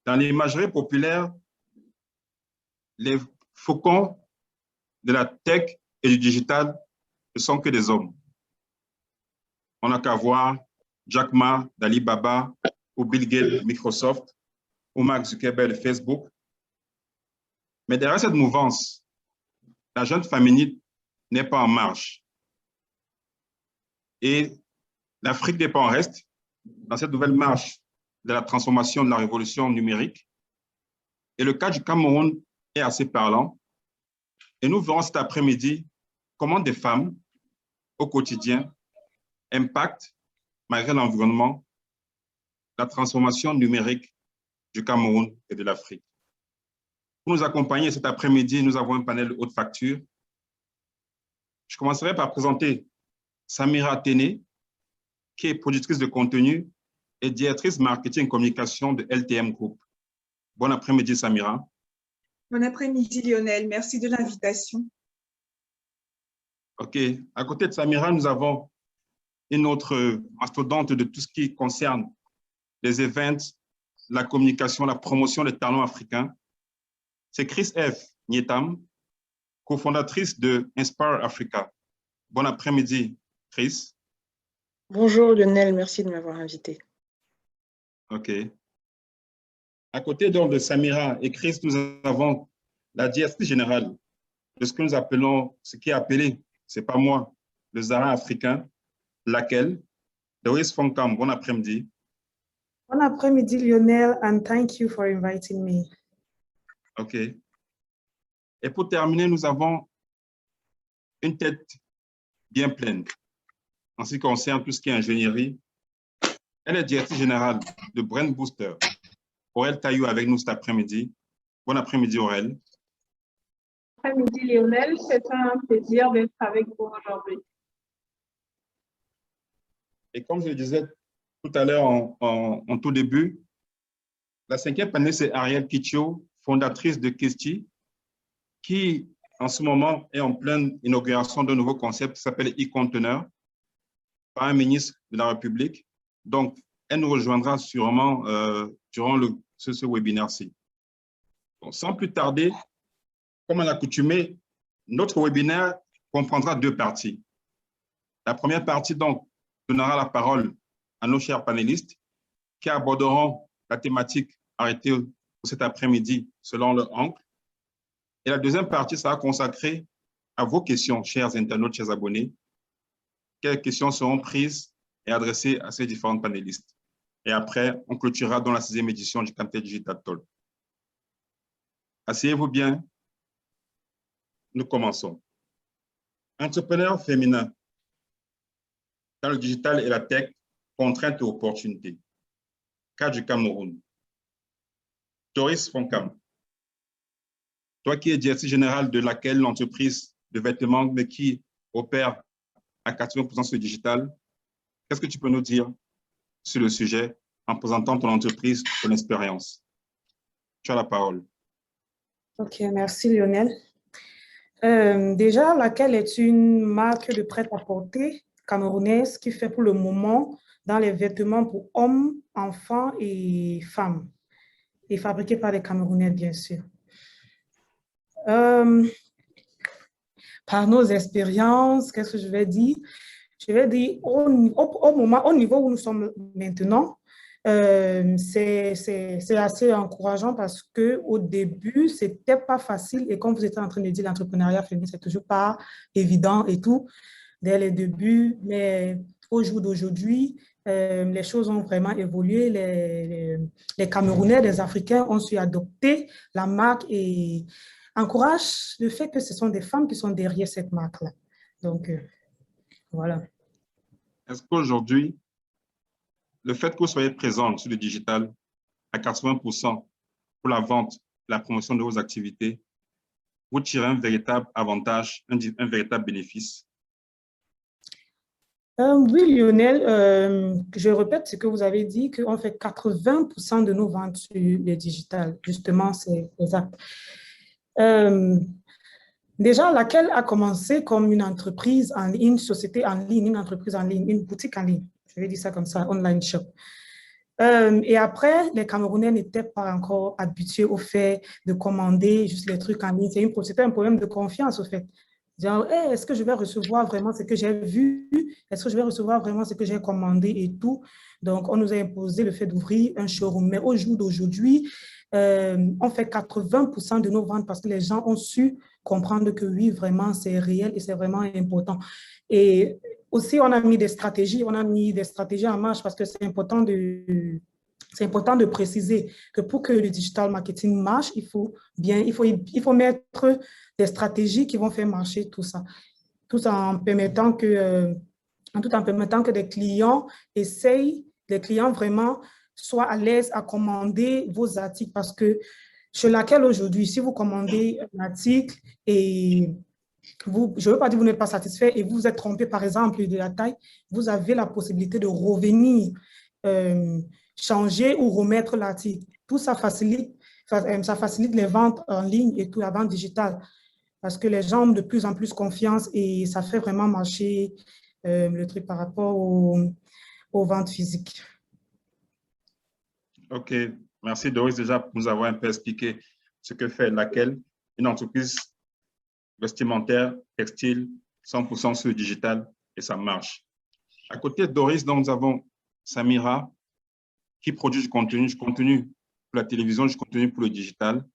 Dans l'imagerie populaire, les faucons de la tech et du digital ne sont que des hommes. On n'a qu'à voir Jack Ma d'Alibaba ou Bill Gates de Microsoft ou Mark Zuckerberg de Facebook. Mais derrière cette mouvance, la jeune féminine n'est pas en marche. Et l'Afrique n'est pas en reste dans cette nouvelle marche de la transformation de la révolution numérique. Et le cas du Cameroun est assez parlant. Et nous verrons cet après-midi comment des femmes, au quotidien, impactent, malgré l'environnement, la transformation numérique du Cameroun et de l'Afrique. Pour nous accompagner cet après-midi, nous avons un panel de haute facture. Je commencerai par présenter Samira Téné, qui est productrice de contenu et directrice marketing et communication de LTM Group. Bon après-midi, Samira. Bon après-midi, Lionel. Merci de l'invitation. OK. À côté de Samira, nous avons une autre mastodonte de tout ce qui concerne les events, la communication, la promotion des talents africains. C'est Chris F. Nietam, cofondatrice de Inspire Africa. Bon après-midi, Chris. Bonjour Lionel, merci de m'avoir invité. OK. À côté donc de Samira et Chris, nous avons la directrice générale de ce que nous appelons, ce qui est appelé, c'est pas moi, le Zara africain, laquelle, Doris Fonkam. Bon après-midi. Bon après-midi, Lionel, and thank you for inviting me. OK. Et pour terminer, nous avons une tête bien pleine en ce qui concerne tout ce qui est ingénierie. Elle est directrice générale de Brand Booster. Aurel Taillou avec nous cet après-midi. Bon après-midi, Aurel. Bon après-midi, Lionel. C'est un plaisir d'être avec vous aujourd'hui. Et comme je le disais tout à l'heure en tout début, la cinquième panéliste, c'est Ariel Kitcho, fondatrice de Kesti, qui en ce moment est en pleine inauguration d'un nouveau concept qui s'appelle e-conteneur par un ministre de la République. Donc, elle nous rejoindra sûrement durant ce webinaire-ci. Sans plus tarder, comme à l'accoutumée, notre webinaire comprendra deux parties. La première partie, donc, donnera la parole à nos chers panélistes qui aborderont la thématique arrêtée pour cet après-midi selon leur angle. Et la deuxième partie sera consacrée à vos questions, chers internautes, chers abonnés. Quelles questions seront prises et adressées à ces différents panélistes? Et après, on clôturera dans la 6e édition du Cantel Digital Talk. Asseyez-vous bien. Nous commençons. Entrepreneurs féminins dans le digital et la tech, contraintes et opportunités. Cas du Cameroun. Doris Fonkam. Toi qui es directrice générale de laquelle l'entreprise de vêtements, mais qui opère à 80% sur le digital, qu'est-ce que tu peux nous dire sur le sujet en présentant ton entreprise, ton expérience? Tu as la parole. OK, merci Lionel. Déjà, laquelle est une marque de prêt-à-porter camerounaise qui fait pour le moment dans les vêtements pour hommes, enfants et femmes, et fabriquée par des Camerounais, bien sûr. Par nos expériences, qu'est-ce que je vais dire? Je vais dire au niveau où nous sommes maintenant, c'est assez encourageant parce qu'au début, ce n'était pas facile. Et comme vous étiez en train de dire, l'entrepreneuriat féminin, c'est toujours pas évident et tout, dès les débuts. Mais au jour d'aujourd'hui, les choses ont vraiment évolué. Les Camerounais, les Africains ont su adopter la marque et encouragent le fait que ce sont des femmes qui sont derrière cette marque-là. Donc, voilà. Est-ce qu'aujourd'hui, le fait que vous soyez présente sur le digital à 80% pour la vente, la promotion de vos activités, vous tirez un véritable avantage, un véritable bénéfice? Oui, Lionel, je répète ce que vous avez dit, qu'on fait 80% de nos ventes sur le digital. Justement, c'est exact. Déjà, laquelle a commencé comme une entreprise en ligne, une société en ligne, une entreprise en ligne, une boutique en ligne. Je vais dire ça comme ça, online shop. Et après, les Camerounais n'étaient pas encore habitués au fait de commander juste les trucs en ligne. C'était un problème de confiance, au fait. Genre, hey, est-ce que je vais recevoir vraiment ce que j'ai vu? Est-ce que je vais recevoir vraiment ce que j'ai commandé et tout? Donc, on nous a imposé le fait d'ouvrir un showroom. Mais au jour d'aujourd'hui, on fait 80% de nos ventes parce que les gens ont su comprendre que oui, vraiment, c'est réel et c'est vraiment important. Et aussi, on a mis des stratégies en marche parce que c'est important de préciser que pour que le digital marketing marche, il faut mettre des stratégies qui vont faire marcher tout ça. Tout en permettant que des clients vraiment soient à l'aise à commander vos articles parce que chez laquelle aujourd'hui, si vous commandez un article et je ne veux pas dire que vous n'êtes pas satisfait et vous vous êtes trompé, par exemple, de la taille, vous avez la possibilité de revenir, changer ou remettre l'article. Tout ça facilite les ventes en ligne et tout, la vente digitale, parce que les gens ont de plus en plus confiance et ça fait vraiment marcher le truc par rapport aux ventes physiques. OK. Merci, Doris, déjà pour nous avoir un peu expliqué ce que fait laquelle, une entreprise vestimentaire, textile, 100% sur le digital, et ça marche. À côté de Doris, donc, nous avons Samira, qui produit du contenu pour la télévision, du contenu pour le digital.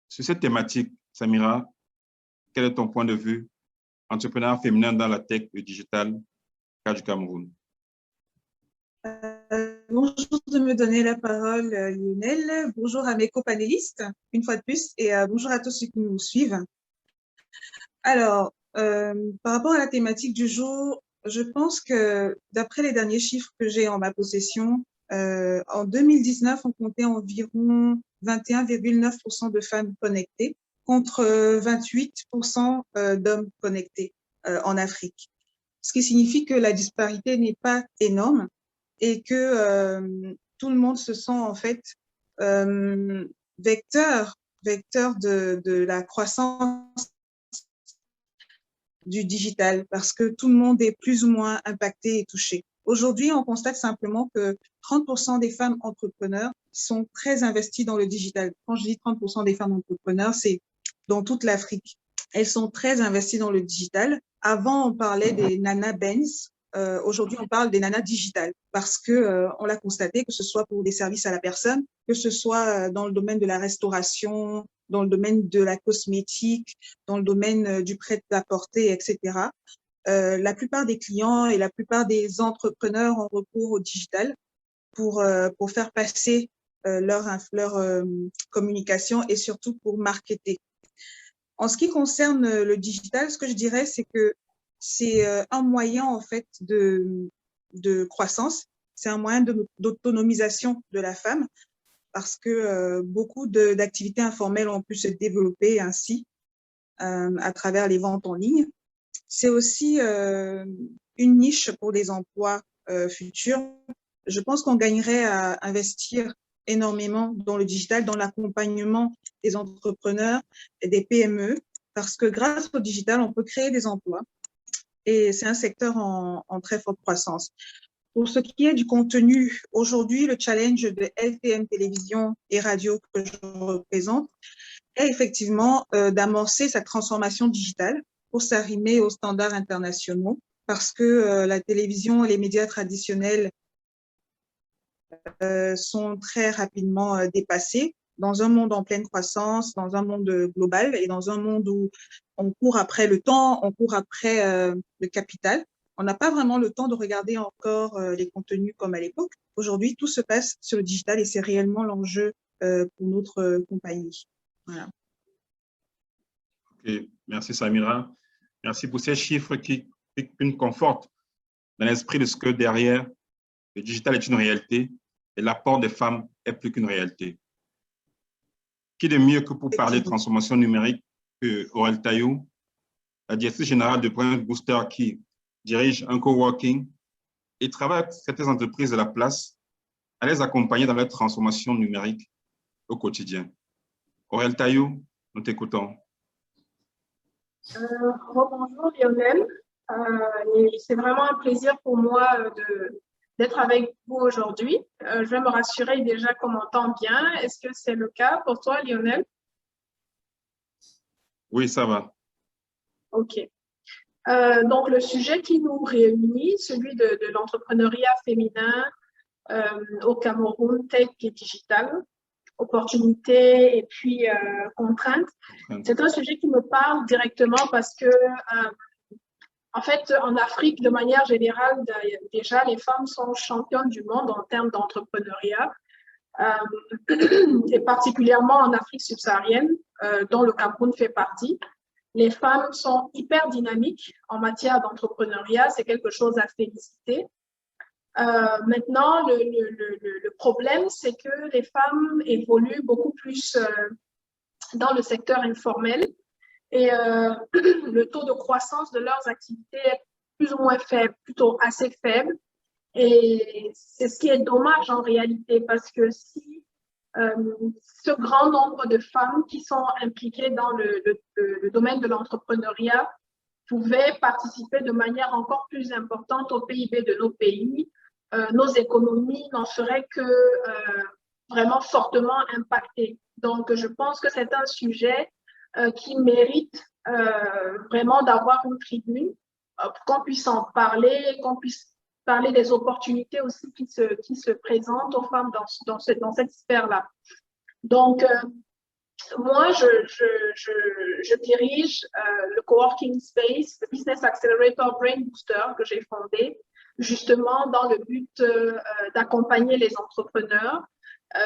Sur cette thématique, Samira, quel est ton point de vue, entrepreneur féminin dans la tech et le digital, cas du Cameroun? Bonjour de me donner la parole, Lionel. Bonjour à mes copanélistes, une fois de plus, et bonjour à tous ceux qui nous suivent. Alors, par rapport à la thématique du jour, je pense que d'après les derniers chiffres que j'ai en ma possession, en 2019, on comptait environ 21,9% de femmes connectées contre 28% d'hommes connectés en Afrique. Ce qui signifie que la disparité n'est pas énorme et que tout le monde se sent en fait vecteur de la croissance du digital parce que tout le monde est plus ou moins impacté et touché. Aujourd'hui, on constate simplement que 30% des femmes entrepreneurs sont très investies dans le digital. Quand je dis 30% des femmes entrepreneurs, c'est dans toute l'Afrique. Elles sont très investies dans le digital. Avant, on parlait des nana Benz. Aujourd'hui, on parle des nanas digitales parce que on l'a constaté, que ce soit pour des services à la personne, que ce soit dans le domaine de la restauration, dans le domaine de la cosmétique, dans le domaine du prêt-à-porter, etc. La plupart des clients et la plupart des entrepreneurs ont recours au digital pour faire passer leur communication et surtout pour marketer. En ce qui concerne le digital, ce que je dirais, c'est que c'est un moyen en fait de croissance, c'est un moyen d'autonomisation de la femme parce que beaucoup d'activités informelles ont pu se développer ainsi à travers les ventes en ligne. C'est aussi une niche pour des emplois futurs. Je pense qu'on gagnerait à investir énormément dans le digital, dans l'accompagnement des entrepreneurs et des PME, parce que grâce au digital, on peut créer des emplois et c'est un secteur en très forte croissance. Pour ce qui est du contenu, aujourd'hui, le challenge de LTM Télévision et Radio que je représente est effectivement d'amorcer sa transformation digitale pour s'arrimer aux standards internationaux parce que la télévision et les médias traditionnels sont très rapidement dépassés dans un monde en pleine croissance, dans un monde global et dans un monde où on court après le temps, on court après le capital. On n'a pas vraiment le temps de regarder encore les contenus comme à l'époque. Aujourd'hui, tout se passe sur le digital et c'est réellement l'enjeu pour notre compagnie. Voilà. Okay. Merci Samira. Merci pour ces chiffres qui nous confortent dans l'esprit de ce que derrière, le digital est une réalité et l'apport des femmes est plus qu'une réalité. Qui de mieux que pour parler de transformation numérique que Aurel Taillou, la directrice générale de Brand Booster qui dirige un coworking et travaille avec certaines entreprises de la place à les accompagner dans leur transformation numérique au quotidien. Aurel Taillou, nous t'écoutons. Bonjour Lionel, c'est vraiment un plaisir pour moi d'être avec vous aujourd'hui. Je vais me rassurer déjà qu'on m'entend bien. Est-ce que c'est le cas pour toi, Lionel? Oui, ça va. OK. Donc, le sujet qui nous réunit, celui de l'entrepreneuriat féminin au Cameroun, tech et digital, opportunités et puis contraintes. C'est un sujet qui me parle directement parce que, en fait, en Afrique, de manière générale, déjà, les femmes sont championnes du monde en termes d'entrepreneuriat, et particulièrement en Afrique subsaharienne, dont le Cameroun fait partie. Les femmes sont hyper dynamiques en matière d'entrepreneuriat, c'est quelque chose à féliciter. Maintenant, le problème, c'est que les femmes évoluent beaucoup plus dans le secteur informel et le taux de croissance de leurs activités est plus ou moins faible, plutôt assez faible. Et c'est ce qui est dommage en réalité, parce que si ce grand nombre de femmes qui sont impliquées dans le domaine de l'entrepreneuriat pouvaient participer de manière encore plus importante au PIB de nos pays, nos économies n'en seraient que vraiment fortement impactées. Donc, je pense que c'est un sujet qui mérite vraiment d'avoir une tribune pour qu'on puisse en parler, qu'on puisse parler des opportunités aussi qui se présentent aux femmes dans cette sphère-là. Donc, moi, je dirige le coworking space, le Business Accelerator Brain Booster que j'ai fondé, justement dans le but d'accompagner les entrepreneurs.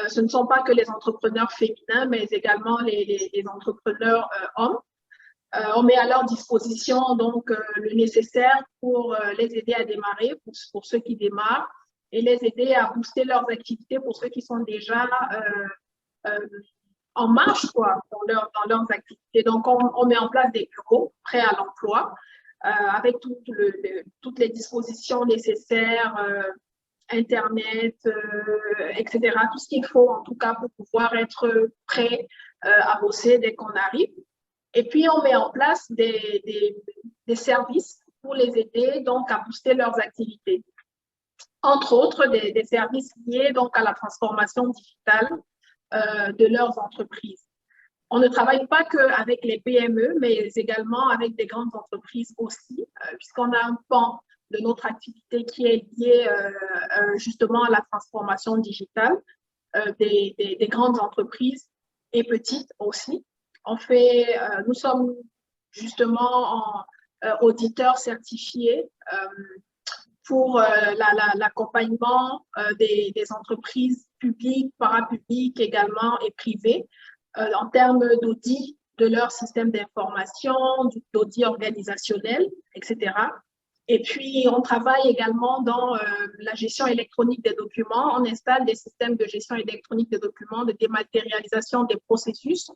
Ce ne sont pas que les entrepreneurs féminins, mais également les entrepreneurs hommes. On met à leur disposition donc le nécessaire pour les aider à démarrer, pour ceux qui démarrent, et les aider à booster leurs activités pour ceux qui sont déjà en marche quoi, dans leurs activités. Donc, on met en place des bureaux prêts à l'emploi avec toutes les dispositions nécessaires, Internet, etc. Tout ce qu'il faut, en tout cas, pour pouvoir être prêt à bosser dès qu'on arrive. Et puis, on met en place des services pour les aider donc, à booster leurs activités. Entre autres, des services liés donc, à la transformation digitale de leurs entreprises. On ne travaille pas qu'avec les PME, mais également avec des grandes entreprises aussi, puisqu'on a un pan de notre activité qui est lié justement à la transformation digitale des grandes entreprises et petites aussi. Nous sommes justement auditeurs certifiés pour l'accompagnement des entreprises publiques, parapubliques également et privées en termes d'audit de leur système d'information, d'audit organisationnel, etc. Et puis, on travaille également dans la gestion électronique des documents. On installe des systèmes de gestion électronique des documents, de dématérialisation des processus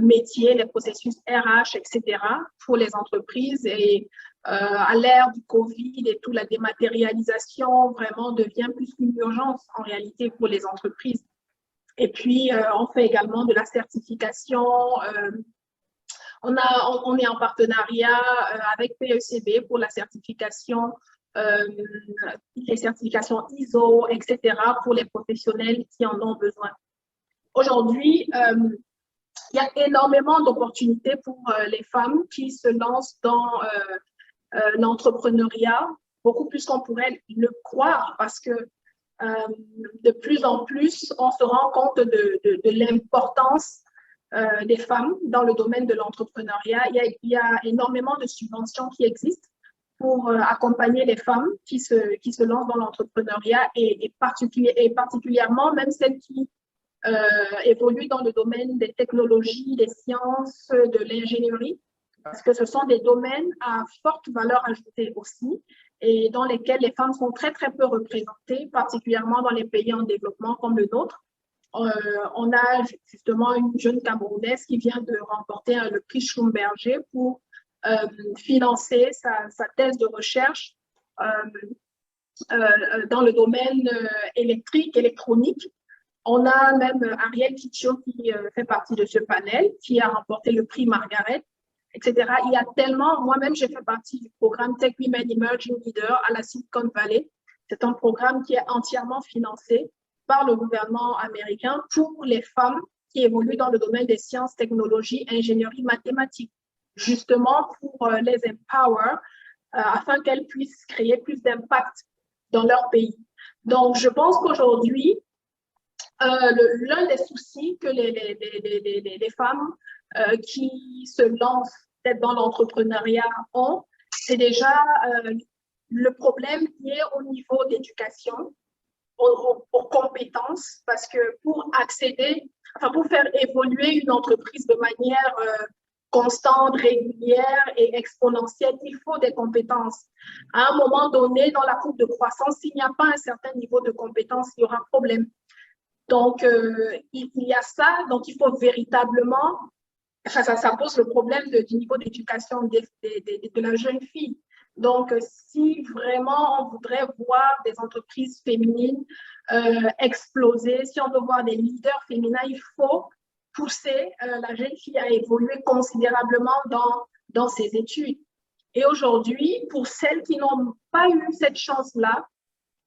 métiers, les processus RH, etc. pour les entreprises. Et à l'ère du Covid et tout, la dématérialisation vraiment devient plus qu'une urgence en réalité pour les entreprises. Et puis, on fait également de la certification. On est en partenariat avec PECB pour la certification, les certifications ISO, etc. pour les professionnels qui en ont besoin. Aujourd'hui, il y a énormément d'opportunités pour les femmes qui se lancent dans l'entrepreneuriat, beaucoup plus qu'on pourrait le croire, parce que de plus en plus, on se rend compte de l'importance des femmes dans le domaine de l'entrepreneuriat. Il y a énormément de subventions qui existent pour accompagner les femmes qui se lancent dans l'entrepreneuriat et particulièrement même celles qui évoluent dans le domaine des technologies, des sciences, de l'ingénierie, parce que ce sont des domaines à forte valeur ajoutée aussi et dans lesquels les femmes sont très, très peu représentées, particulièrement dans les pays en développement comme le nôtre. On a justement une jeune Camerounaise qui vient de remporter le prix Schlumberger pour financer sa thèse de recherche dans le domaine électronique. On a même Ariel Kitcho qui fait partie de ce panel, qui a remporté le prix Margaret, etc. Il y a tellement, moi-même j'ai fait partie du programme Tech Women Emerging Leaders à la Silicon Valley, C'est un programme qui est entièrement financé par le gouvernement américain pour les femmes qui évoluent dans le domaine des sciences, technologies, ingénierie, mathématiques, justement pour les empower afin qu'elles puissent créer plus d'impact dans leur pays. Donc, je pense qu'aujourd'hui, l'un des soucis que les femmes qui se lancent peut-être dans l'entrepreneuriat ont, c'est déjà le problème qui est au niveau d'éducation, aux compétences, parce que pour accéder, enfin pour faire évoluer une entreprise de manière constante, régulière et exponentielle, il faut des compétences. À un moment donné, dans la courbe de croissance, s'il n'y a pas un certain niveau de compétences, il y aura problème. Donc, il y a ça, donc il faut véritablement, enfin, ça pose le problème du niveau d'éducation de la jeune fille. Donc, si vraiment on voudrait voir des entreprises féminines exploser, si on veut voir des leaders féminins, il faut pousser la jeune fille à évoluer considérablement dans ses études. Et aujourd'hui, pour celles qui n'ont pas eu cette chance-là,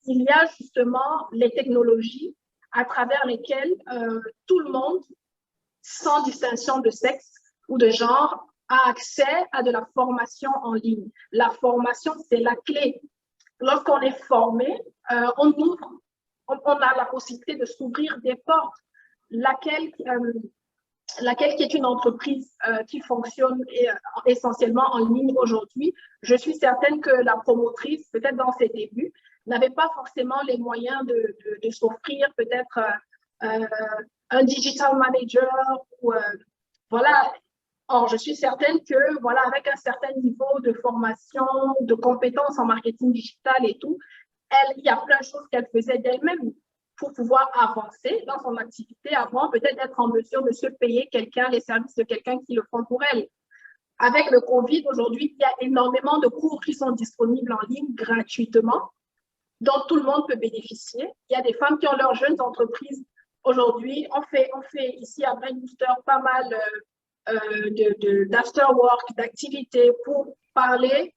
il y a justement les technologies à travers lesquelles tout le monde, sans distinction de sexe ou de genre, a accès à de la formation en ligne. La formation, c'est la clé. Lorsqu'on est formé, on a la possibilité de s'ouvrir des portes. Laquelle qui est une entreprise qui fonctionne essentiellement en ligne aujourd'hui. Je suis certaine que la promotrice, peut-être dans ses débuts, n'avait pas forcément les moyens de s'offrir peut-être un digital manager ou voilà. Or, je suis certaine que voilà, avec un certain niveau de formation, de compétences en marketing digital et tout, il y a plein de choses qu'elle faisait d'elle-même pour pouvoir avancer dans son activité avant peut-être d'être en mesure de se payer quelqu'un, les services de quelqu'un qui le font pour elle. Avec le Covid, aujourd'hui, il y a énormément de cours qui sont disponibles en ligne gratuitement, dont tout le monde peut bénéficier. Il y a des femmes qui ont leurs jeunes entreprises. Aujourd'hui, on fait ici à Brainbooster pas mal d'after-work, d'activités pour parler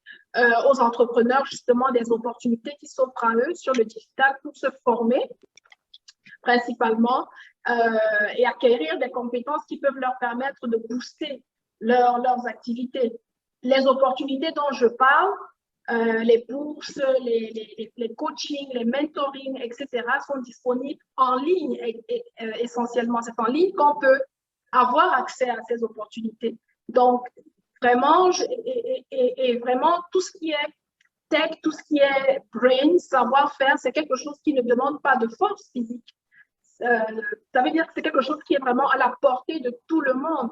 aux entrepreneurs justement des opportunités qui s'offrent à eux sur le digital pour se former principalement et acquérir des compétences qui peuvent leur permettre de booster leurs activités. Les opportunités dont je parle, les bourses, les coachings, les mentorings, etc. sont disponibles en ligne essentiellement. C'est en ligne qu'on peut avoir accès à ces opportunités. Donc, vraiment, vraiment, tout ce qui est tech, tout ce qui est brain, savoir-faire, c'est quelque chose qui ne demande pas de force physique. Ça veut dire que c'est quelque chose qui est vraiment à la portée de tout le monde.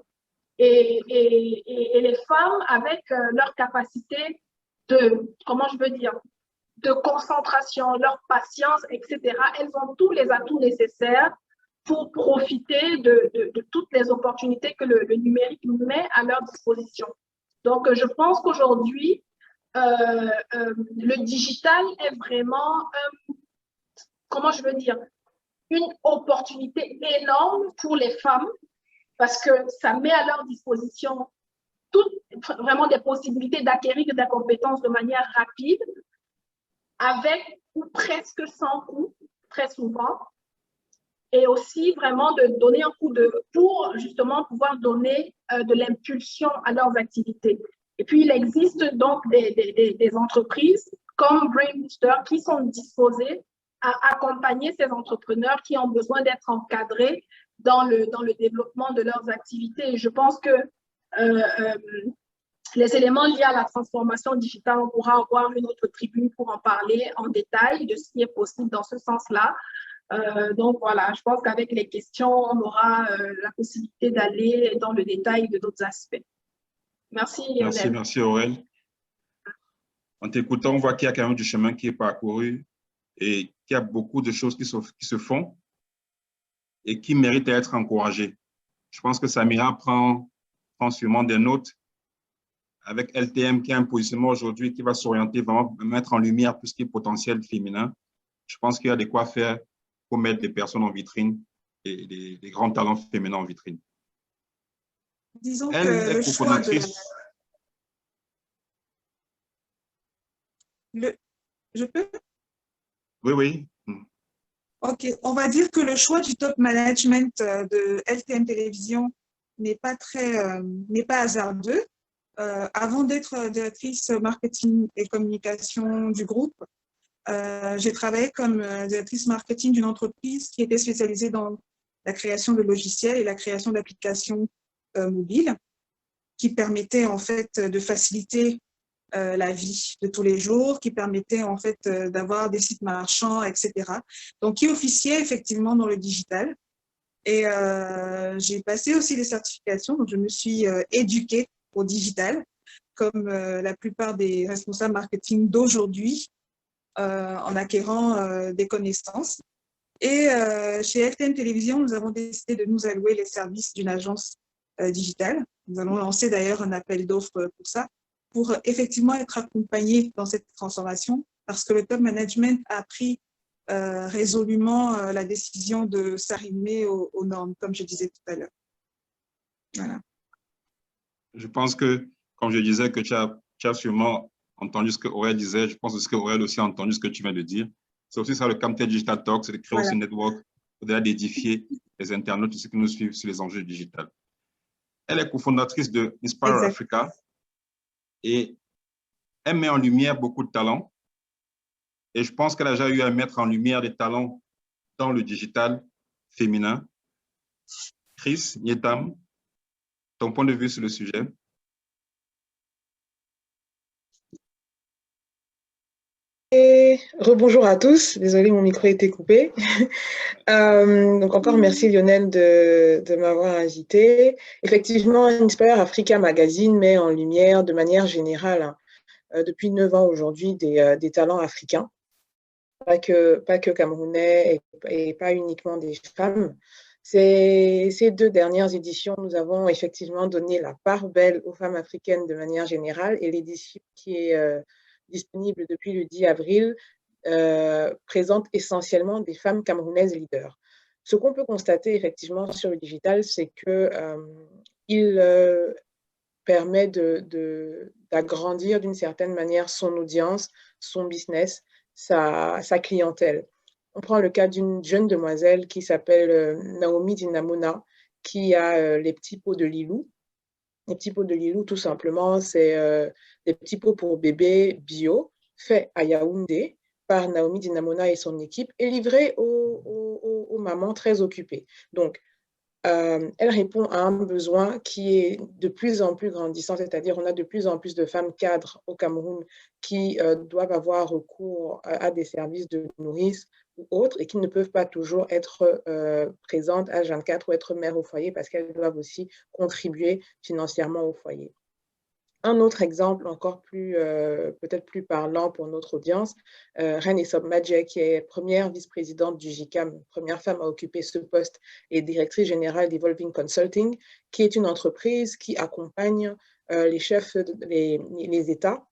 Et les femmes, avec leur capacité comment je veux dire, de concentration, leur patience, etc., elles ont tous les atouts nécessaires pour profiter de toutes les opportunités que le numérique met à leur disposition. Donc, je pense qu'aujourd'hui, le digital est vraiment, comment je veux dire, une opportunité énorme pour les femmes parce que ça met à leur disposition vraiment des possibilités d'acquérir des compétences de manière rapide, avec ou presque sans coût, très souvent, et aussi vraiment de donner un coup pour justement pouvoir donner de l'impulsion à leurs activités. Et puis, il existe donc des entreprises comme Brainbooster qui sont disposées à accompagner ces entrepreneurs qui ont besoin d'être encadrés dans le développement de leurs activités. Et je pense que les éléments liés à la transformation digitale, on pourra avoir une autre tribune pour en parler en détail de ce qui est possible dans ce sens-là. Donc voilà, je pense qu'avec les questions, on aura la possibilité d'aller dans le détail de d'autres aspects. Merci, Lionel. Merci Aurel. En t'écoutant, on voit qu'il y a quand même du chemin qui est parcouru et qu'il y a beaucoup de choses qui se font et qui méritent d'être encouragées. Je pense que Samira prend sûrement des notes avec LTM qui a un positionnement aujourd'hui qui va s'orienter vraiment, mettre en lumière tout ce qui est potentiel féminin. Je pense qu'il y a de quoi faire pour mettre des personnes en vitrine et des grands talents féminins en vitrine. Disons Elle que est le choix cofondatrice. je peux? Oui, oui. OK, on va dire que le choix du top management de LTM Télévision n'est pas hasardeux. Avant d'être directrice marketing et communication du groupe, j'ai travaillé comme directrice marketing d'une entreprise qui était spécialisée dans la création de logiciels et la création d'applications mobiles qui permettaient en fait de faciliter la vie de tous les jours, qui permettait en fait d'avoir des sites marchands, etc. Donc, qui officiait effectivement dans le digital. Et j'ai passé aussi des certifications, donc je me suis éduquée au digital, comme la plupart des responsables marketing d'aujourd'hui, en acquérant des connaissances. Et chez LTM Télévision, nous avons décidé de nous allouer les services d'une agence digitale. Nous allons lancer d'ailleurs un appel d'offres pour ça, pour effectivement être accompagnés dans cette transformation, parce que le top management a pris résolument la décision de s'arrimer aux normes, comme je disais tout à l'heure. Voilà. Je pense que, comme je disais, que tu as sûrement entendu ce que Aurel disait. Je pense que Aurel aussi a entendu ce que tu viens de dire. C'est aussi ça le Camtel Digital Talk, c'est de créer aussi un network, au-delà d'édifier les internautes, ceux qui nous suivent sur les enjeux digitaux. Elle est cofondatrice de Inspire Africa et elle met en lumière beaucoup de talents. Et je pense qu'elle a déjà eu à mettre en lumière des talents dans le digital féminin. Chris, Nietam, ton point de vue sur le sujet? Et rebonjour à tous, désolé mon micro a été coupé. Donc encore merci Lionel de m'avoir invité. Effectivement, Inspire Africa Magazine met en lumière de manière générale, depuis 9 ans aujourd'hui, des talents africains, pas que camerounais et pas uniquement des femmes. Ces 2 dernières éditions, nous avons effectivement donné la part belle aux femmes africaines de manière générale, et l'édition qui est disponible depuis le 10 avril présente essentiellement des femmes camerounaises leaders. Ce qu'on peut constater effectivement sur le digital, c'est qu'il permet d'agrandir d'une certaine manière son audience, son business, sa clientèle. On prend le cas d'une jeune demoiselle qui s'appelle Naomi Dinamona, qui a les petits pots de Lilou. Les petits pots de Lilou, tout simplement, c'est des petits pots pour bébés bio, faits à Yaoundé par Naomi Dinamona et son équipe, et livrés aux mamans très occupées. Donc, elle répond à un besoin qui est de plus en plus grandissant, c'est-à-dire on a de plus en plus de femmes cadres au Cameroun qui doivent avoir recours à des services de nourrice ou autres et qui ne peuvent pas toujours être présentes à H24 ou être mères au foyer parce qu'elles doivent aussi contribuer financièrement au foyer. Un autre exemple encore plus, peut-être plus parlant pour notre audience, Reine Essop Madje, qui est première vice-présidente du JICAM, première femme à occuper ce poste, et directrice générale d'Evolving Consulting, qui est une entreprise qui accompagne les chefs, les États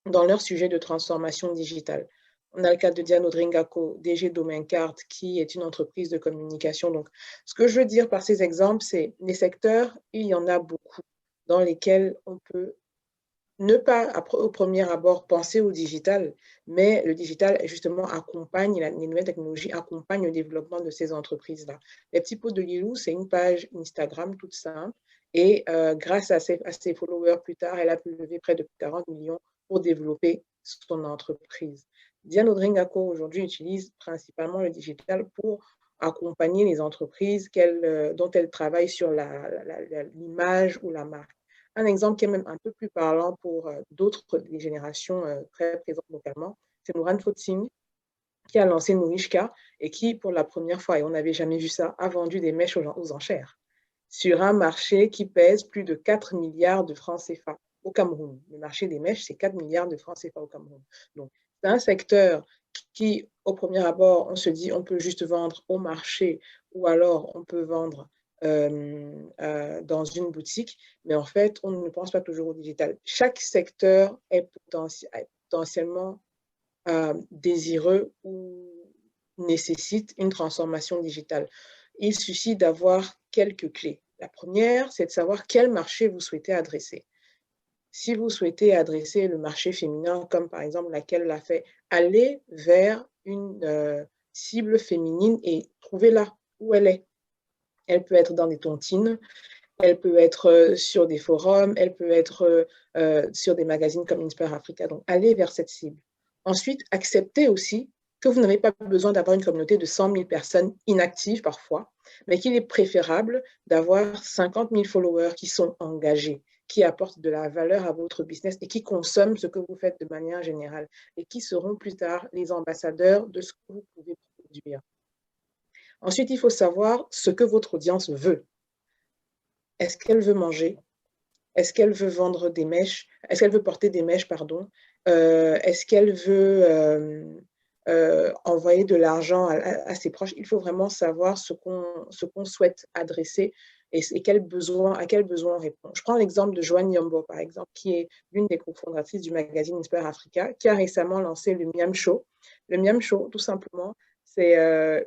dans leur sujet de transformation digitale. On a le cas de Diane Odringako, DG Domain-Cart, qui est une entreprise de communication. Donc, ce que je veux dire par ces exemples, c'est les secteurs, il y en a beaucoup dans lesquels on peut ne pas, au premier abord, penser au digital, mais le digital, justement, accompagne, les nouvelles technologies accompagnent le développement de ces entreprises-là. Les petits pots de Lilou, c'est une page Instagram toute simple, et grâce à ses followers plus tard, elle a pu lever près de 40 millions pour développer son entreprise. Diane Odringako, aujourd'hui, utilise principalement le digital pour accompagner les entreprises dont elle travaille sur l'image ou la marque. Un exemple qui est même un peu plus parlant pour d'autres des générations très présentes localement, c'est Nouran Fotsing, qui a lancé Nourishka et qui, pour la première fois, et on n'avait jamais vu ça, a vendu des mèches aux enchères sur un marché qui pèse plus de 4 milliards de francs CFA au Cameroun. Le marché des mèches, c'est 4 milliards de francs CFA au Cameroun. Donc, c'est un secteur qui, au premier abord, on se dit on peut juste vendre au marché ou alors on peut vendre dans une boutique, mais en fait, on ne pense pas toujours au digital. Chaque secteur est potentiellement désireux ou nécessite une transformation digitale. Il suffit d'avoir quelques clés. La première, c'est de savoir quel marché vous souhaitez adresser. Si vous souhaitez adresser le marché féminin, comme par exemple laquelle l'a fait, allez vers une cible féminine et trouvez-la où elle est. Elle peut être dans des tontines, elle peut être sur des forums, elle peut être sur des magazines comme Inspire Africa. Donc, allez vers cette cible. Ensuite, acceptez aussi que vous n'avez pas besoin d'avoir une communauté de 100 000 personnes inactives parfois, mais qu'il est préférable d'avoir 50 000 followers qui sont engagés, qui apportent de la valeur à votre business et qui consomment ce que vous faites de manière générale et qui seront plus tard les ambassadeurs de ce que vous pouvez produire. Ensuite, il faut savoir ce que votre audience veut. Est-ce qu'elle veut manger? Est-ce qu'elle veut vendre des mèches? Est-ce qu'elle veut porter des mèches, pardon? Est-ce qu'elle veut envoyer de l'argent à ses proches? Il faut vraiment savoir ce qu'on souhaite adresser et à quel besoin on répond. Je prends l'exemple de Joanne Yombo, par exemple, qui est l'une des cofondatrices du magazine Inspire Africa, qui a récemment lancé le Miam Show. Le Miam Show, tout simplement, c'est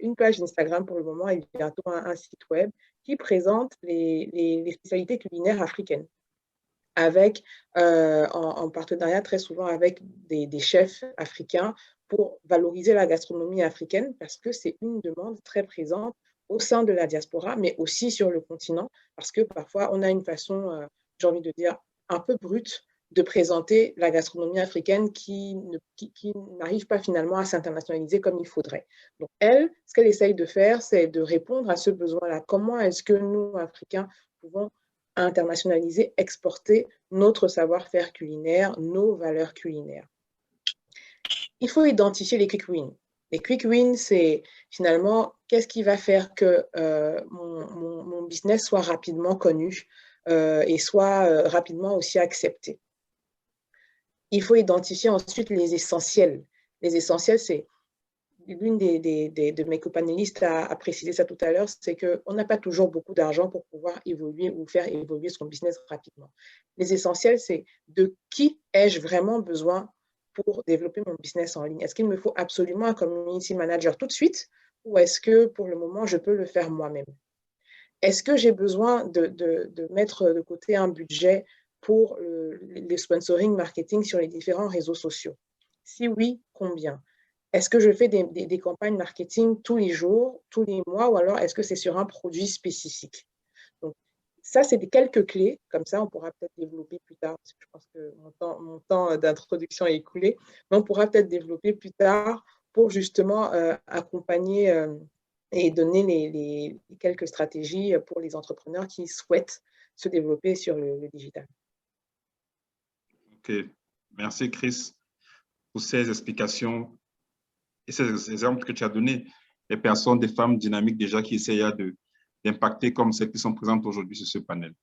une page Instagram pour le moment et bientôt un site web qui présente les spécialités culinaires africaines, avec, en partenariat très souvent avec des chefs africains pour valoriser la gastronomie africaine, parce que c'est une demande très présente au sein de la diaspora, mais aussi sur le continent, parce que parfois on a une façon, j'ai envie de dire, un peu brute de présenter la gastronomie africaine qui n'arrive pas finalement à s'internationaliser comme il faudrait. Donc elle, ce qu'elle essaye de faire, c'est de répondre à ce besoin-là. Comment est-ce que nous, Africains, pouvons internationaliser, exporter notre savoir-faire culinaire, nos valeurs culinaires? Il faut identifier les quick wins. Les quick wins, c'est finalement qu'est-ce qui va faire que mon business soit rapidement connu et soit rapidement aussi accepté. Il faut identifier ensuite les essentiels. Les essentiels, c'est l'une de mes copanélistes a précisé ça tout à l'heure, c'est qu'on n'a pas toujours beaucoup d'argent pour pouvoir évoluer ou faire évoluer son business rapidement. Les essentiels, c'est de qui ai-je vraiment besoin pour développer mon business en ligne? Est-ce qu'il me faut absolument un community manager tout de suite ou est-ce que pour le moment, je peux le faire moi-même? Est-ce que j'ai besoin de mettre de côté un budget pour le sponsoring marketing sur les différents réseaux sociaux? Si oui, combien? Est-ce que je fais des campagnes marketing tous les jours, tous les mois, ou alors est-ce que c'est sur un produit spécifique? Donc, ça, c'est quelques clés. Comme ça, on pourra peut-être développer plus tard, parce que je pense que mon temps d'introduction est écoulé, mais on pourra peut-être développer plus tard pour justement accompagner et donner les quelques stratégies pour les entrepreneurs qui souhaitent se développer sur le digital. OK. Merci, Chris, pour ces explications et ces exemples que tu as donnés. Des personnes, des femmes dynamiques déjà qui essayent d'impacter comme celles qui sont présentes aujourd'hui sur ce panel.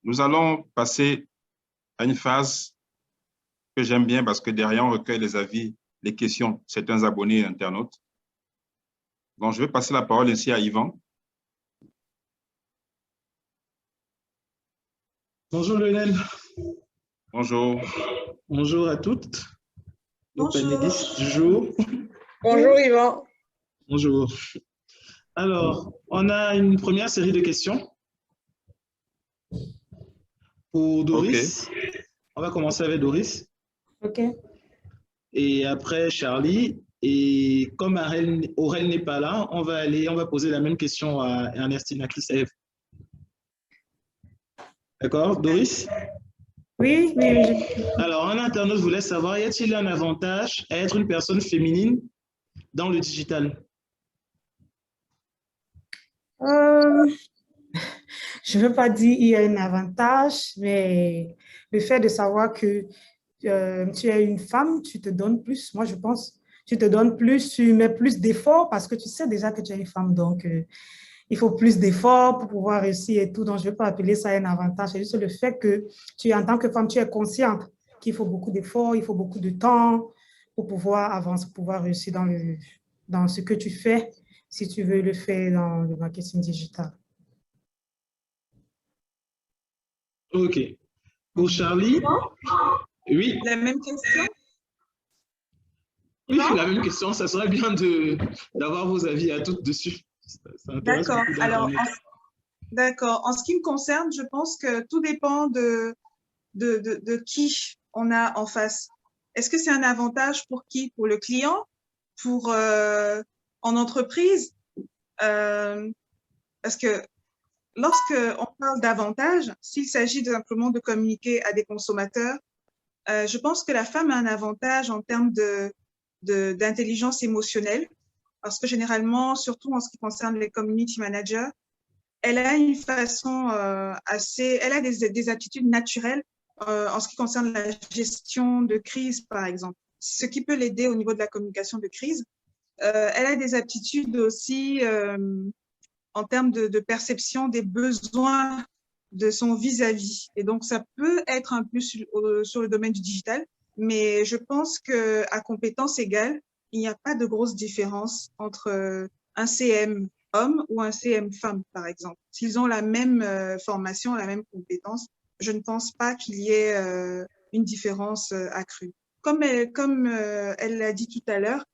Nous allons passer à une phase que j'aime bien parce que derrière, on recueille les avis, les questions de certains abonnés et internautes. Donc, je vais passer la parole ici à Yvan. Bonjour Lionel. Bonjour. Bonjour à toutes. Nos panélistes du jour. Bonjour Yvan. Bonjour. Alors, on a une première série de questions pour Doris. Okay. On va commencer avec Doris. OK. Et après Charlie. Et comme Aurel n'est pas là, on va poser la même question à Ernestina Chris-Eve. D'accord, Doris? Oui. Alors, un internaute voulait savoir, y a-t-il un avantage à être une personne féminine dans le digital? Je ne veux pas dire qu'il y a un avantage, mais le fait de savoir que tu es une femme, tu te donnes plus. Moi, je pense, tu te donnes plus, tu mets plus d'efforts parce que tu sais déjà que tu es une femme. Donc, il faut plus d'efforts pour pouvoir réussir et tout. Donc, je ne veux pas appeler ça un avantage. C'est juste le fait que tu, en tant que femme, tu es consciente qu'il faut beaucoup d'efforts, il faut beaucoup de temps pour pouvoir avancer, pour pouvoir réussir dans ce que tu fais, si tu veux le faire dans le marketing digital. OK. Pour Charlie? Oui. La même question? Oui, la même question. Ça serait bien d'avoir vos avis à toutes dessus. D'accord. Alors, d'accord. En ce qui me concerne, je pense que tout dépend de de qui on a en face. Est-ce que c'est un avantage pour qui? Pour le client? En entreprise? Parce que lorsque on parle d'avantage, s'il s'agit simplement de communiquer à des consommateurs, je pense que la femme a un avantage en termes d'intelligence émotionnelle, parce que généralement, surtout en ce qui concerne les community managers, elle a une façon elle a des aptitudes naturelles en ce qui concerne la gestion de crise, par exemple, ce qui peut l'aider au niveau de la communication de crise. Elle a des aptitudes aussi en termes de perception des besoins de son vis-à-vis. Et donc, ça peut être un plus sur le domaine du digital, mais je pense qu'à compétences égales, il n'y a pas de grosse différence entre un CM homme ou un CM femme, par exemple. S'ils ont la même formation, la même compétence, je ne pense pas qu'il y ait une différence accrue. Comme elle l'a dit tout à l'heure,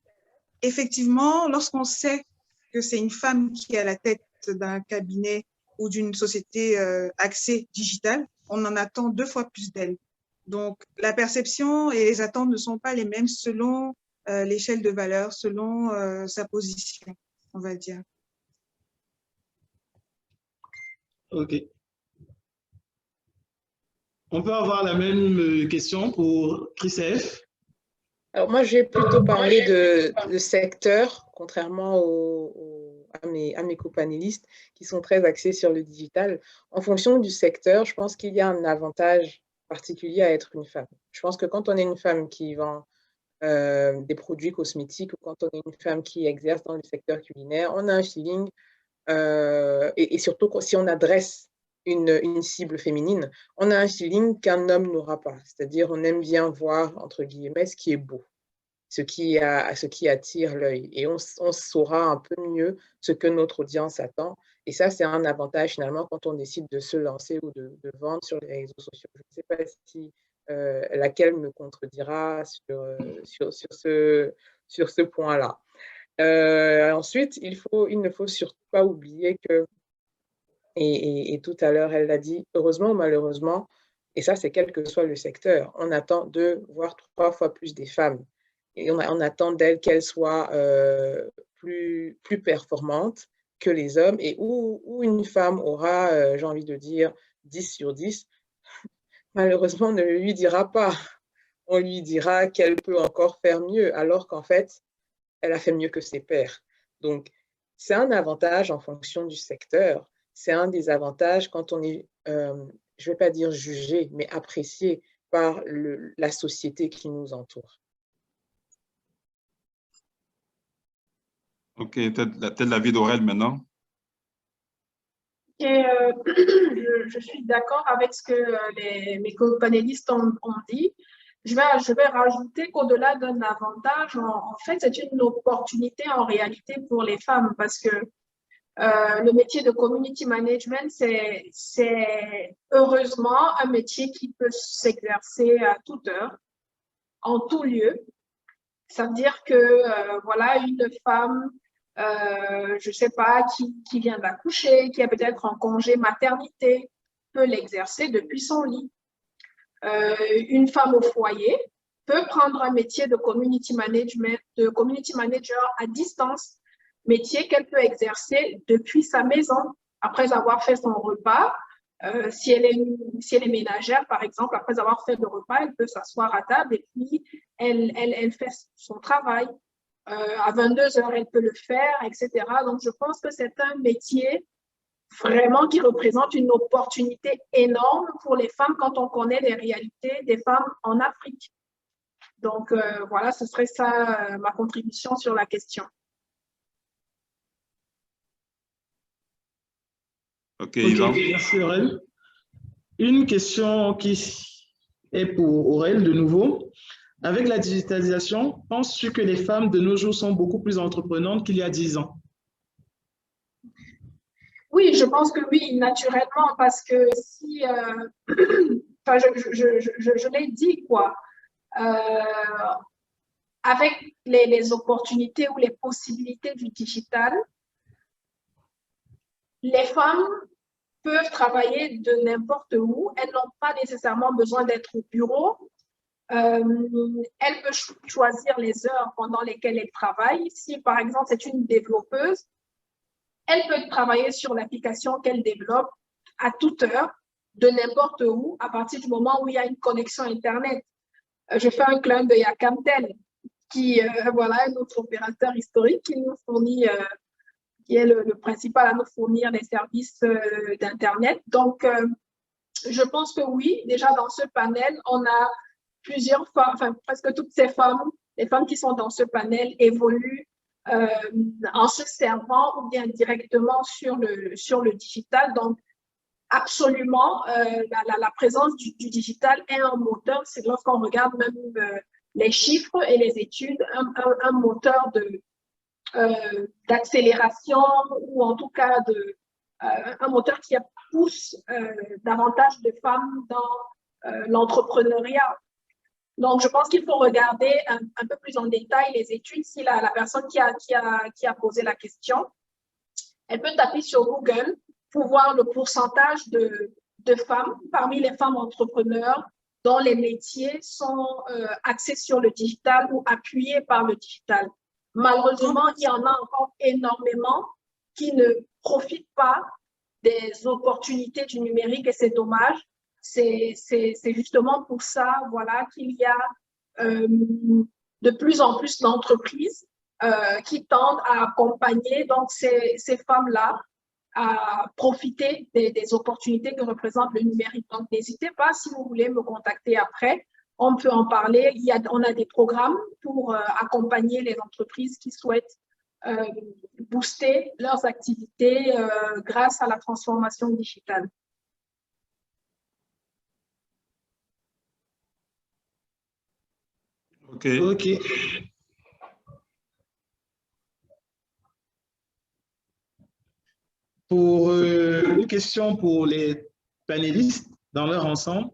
effectivement, lorsqu'on sait que c'est une femme qui est à la tête d'un cabinet ou d'une société axée digitale, on en attend 2 fois plus d'elle. Donc, la perception et les attentes ne sont pas les mêmes selon l'échelle de valeur, selon sa position, on va dire. OK. On peut avoir la même question pour Chrisef? Alors moi, je vais plutôt parler de secteur, contrairement à mes copanélistes qui sont très axés sur le digital. En fonction du secteur, je pense qu'il y a un avantage particulier à être une femme. Je pense que quand on est une femme qui vend des produits cosmétiques ou quand on est une femme qui exerce dans le secteur culinaire, on a un feeling, et surtout si on adresse une cible féminine, on a un feeling qu'un homme n'aura pas. C'est-à-dire, on aime bien voir, entre guillemets, ce qui est beau, ce qui attire l'œil. Et on saura un peu mieux ce que notre audience attend. Et ça, c'est un avantage finalement quand on décide de se lancer ou de vendre sur les réseaux sociaux. Je ne sais pas si laquelle me contredira sur ce point-là. Ensuite, il ne faut surtout pas oublier que, et tout à l'heure, elle l'a dit, heureusement ou malheureusement, et ça, c'est quel que soit le secteur, on attend 2, voire 3 fois plus des femmes. Et on attend d'elles qu'elles soient plus performantes que les hommes, et où une femme aura, j'ai envie de dire, 10 sur 10, malheureusement, on ne lui dira pas. On lui dira qu'elle peut encore faire mieux, alors qu'en fait, elle a fait mieux que ses pairs. Donc, c'est un avantage en fonction du secteur. C'est un des avantages quand on est, je ne vais pas dire jugé, mais apprécié par la société qui nous entoure. OK, peut-être l'avis d'Aurel maintenant. Et je suis d'accord avec ce que mes co-panélistes ont dit. Je vais rajouter qu'au-delà d'un avantage, en fait, c'est une opportunité en réalité pour les femmes parce que le métier de community management, c'est heureusement un métier qui peut s'exercer à toute heure, en tout lieu. Ça veut dire que, voilà, une femme, je ne sais pas, qui vient d'accoucher, qui est peut-être en congé maternité, peut l'exercer depuis son lit. Une femme au foyer peut prendre un métier de community manager à distance, métier qu'elle peut exercer depuis sa maison, après avoir fait son repas. Si elle est ménagère, par exemple, après avoir fait le repas, elle peut s'asseoir à table et puis elle fait son travail. À 22h, elle peut le faire, etc. Donc, je pense que c'est un métier vraiment qui représente une opportunité énorme pour les femmes quand on connaît les réalités des femmes en Afrique. Donc, voilà, ce serait ça ma contribution sur la question. OK, Yvan. Merci Aurel. Une question qui est pour Aurel de nouveau. Avec la digitalisation, penses-tu que les femmes de nos jours sont beaucoup plus entreprenantes qu'il y a 10 ans? Oui, je pense que oui, naturellement, parce que si, enfin, je l'ai dit, quoi, avec les opportunités ou les possibilités du digital, les femmes peuvent travailler de n'importe où. Elles n'ont pas nécessairement besoin d'être au bureau. Elle peut choisir les heures pendant lesquelles elle travaille. Si, par exemple, c'est une développeuse, elle peut travailler sur l'application qu'elle développe à toute heure, de n'importe où, à partir du moment où il y a une connexion Internet. Je fais un clin d'œil à Camtel, qui voilà, est notre opérateur historique qui nous fournit, qui est le principal à nous fournir les services d'Internet. Donc, je pense que oui, déjà dans ce panel, on a plusieurs femmes, enfin presque toutes ces femmes, les femmes qui sont dans ce panel évoluent en se servant ou bien directement sur le digital. Donc, absolument, la présence du digital est un moteur. C'est lorsqu'on regarde même les chiffres et les études, un moteur d'accélération ou en tout cas un moteur qui pousse davantage de femmes dans l'entrepreneuriat. Donc, je pense qu'il faut regarder un peu plus en détail les études. Si la personne qui a posé la question, elle peut taper sur Google pour voir le pourcentage de femmes parmi les femmes entrepreneurs dont les métiers sont axés sur le digital ou appuyés par le digital. Malheureusement, il y en a encore énormément qui ne profitent pas des opportunités du numérique et c'est dommage. C'est justement pour ça, voilà, qu'il y a de plus en plus d'entreprises qui tendent à accompagner donc ces femmes-là à profiter des opportunités que représente le numérique. Donc, n'hésitez pas, si vous voulez me contacter après, on peut en parler. On a des programmes pour accompagner les entreprises qui souhaitent booster leurs activités grâce à la transformation digitale. OK. OK. Pour une question pour les panélistes dans leur ensemble,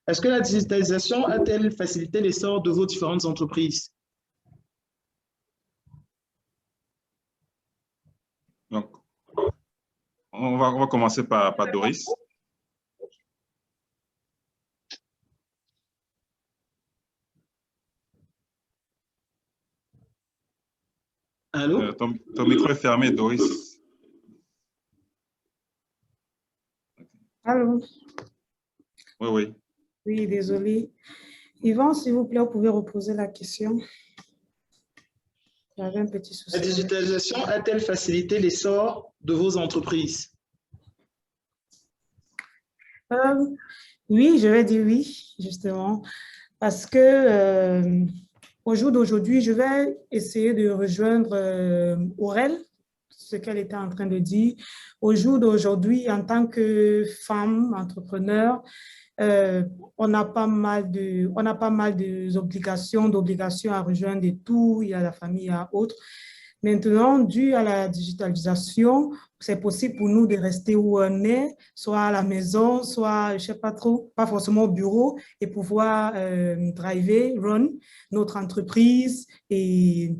est-ce que la digitalisation a-t-elle facilité l'essor de vos différentes entreprises? Donc, on va commencer par Doris. Allô? Ton micro est fermé, Doris. Allô? Oui, oui. Oui, désolé. Yvan, s'il vous plaît, vous pouvez reposer la question. J'avais un petit souci. La digitalisation a-t-elle facilité l'essor de vos entreprises? Oui, je vais dire oui, justement, parce que au jour d'aujourd'hui, je vais essayer de rejoindre Aurel, ce qu'elle était en train de dire. Au jour d'aujourd'hui, en tant que femme entrepreneur, on a pas mal d'obligations à rejoindre et tout, il y a la famille, il y a autres. Maintenant, dû à la digitalisation, c'est possible pour nous de rester où on est, soit à la maison, soit, je ne sais pas trop, pas forcément au bureau, et pouvoir driver, run notre entreprise. Et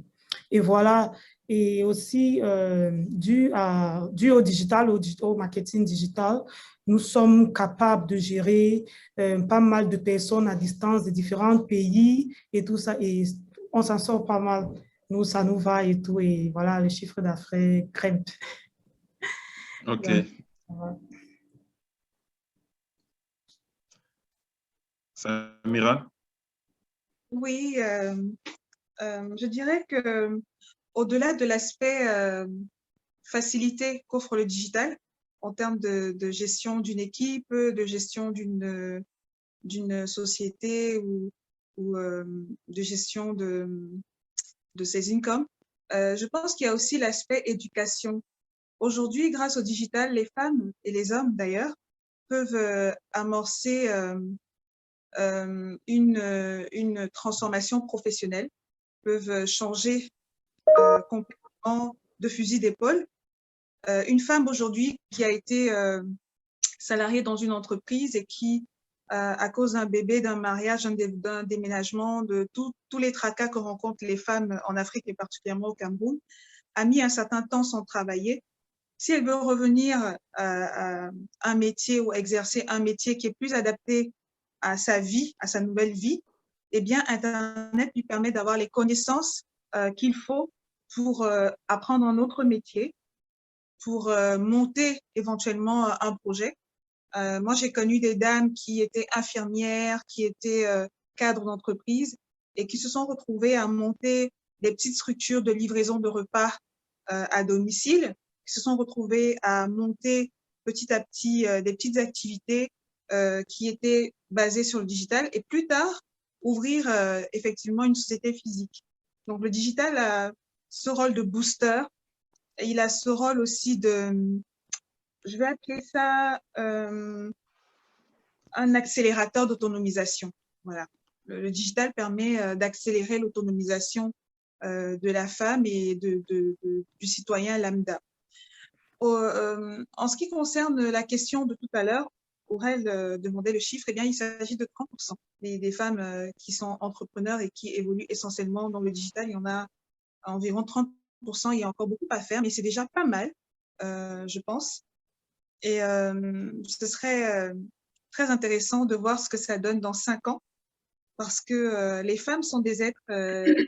voilà. Et aussi, dû au digital, au marketing digital, nous sommes capables de gérer pas mal de personnes à distance de différents pays et tout ça. Et on s'en sort pas mal. Nous, ça nous va et tout. Et voilà, le chiffre d'affaires grimpe. OK. Ouais. Samira? Oui, je dirais que au-delà de l'aspect facilité qu'offre le digital en termes de gestion d'une équipe, de gestion d'une société ou de gestion de ses incomes, je pense qu'il y a aussi l'aspect éducation. Aujourd'hui, grâce au digital, les femmes et les hommes d'ailleurs peuvent amorcer une transformation professionnelle, peuvent changer complètement de fusil d'épaule. Une femme aujourd'hui qui a été salariée dans une entreprise et qui, à cause d'un bébé, d'un mariage, d'un déménagement, de tous les tracas que rencontrent les femmes en Afrique et particulièrement au Cameroun, a mis un certain temps sans travailler, Si elle veut revenir à un métier ou exercer un métier qui est plus adapté à sa vie, à sa nouvelle vie, eh bien, Internet lui permet d'avoir les connaissances qu'il faut pour apprendre un autre métier, pour monter éventuellement un projet. Moi, j'ai connu des dames qui étaient infirmières, qui étaient cadres d'entreprise et qui se sont retrouvées à monter des petites structures de livraison de repas à domicile, qui se sont retrouvées à monter petit à petit des petites activités qui étaient basées sur le digital et plus tard, ouvrir effectivement une société physique. Donc, le digital a ce rôle de booster et il a ce rôle aussi de, je vais appeler ça un accélérateur d'autonomisation. Voilà. Le digital permet d'accélérer l'autonomisation de la femme et du citoyen lambda. En ce qui concerne la question de tout à l'heure, Aurel demandait le chiffre, eh bien, il s'agit de 30% des femmes qui sont entrepreneurs et qui évoluent essentiellement dans le digital. Il y en a environ 30%, il y a encore beaucoup à faire, mais c'est déjà pas mal, je pense. Et ce serait très intéressant de voir ce que ça donne dans 5 ans, parce que les femmes sont des êtres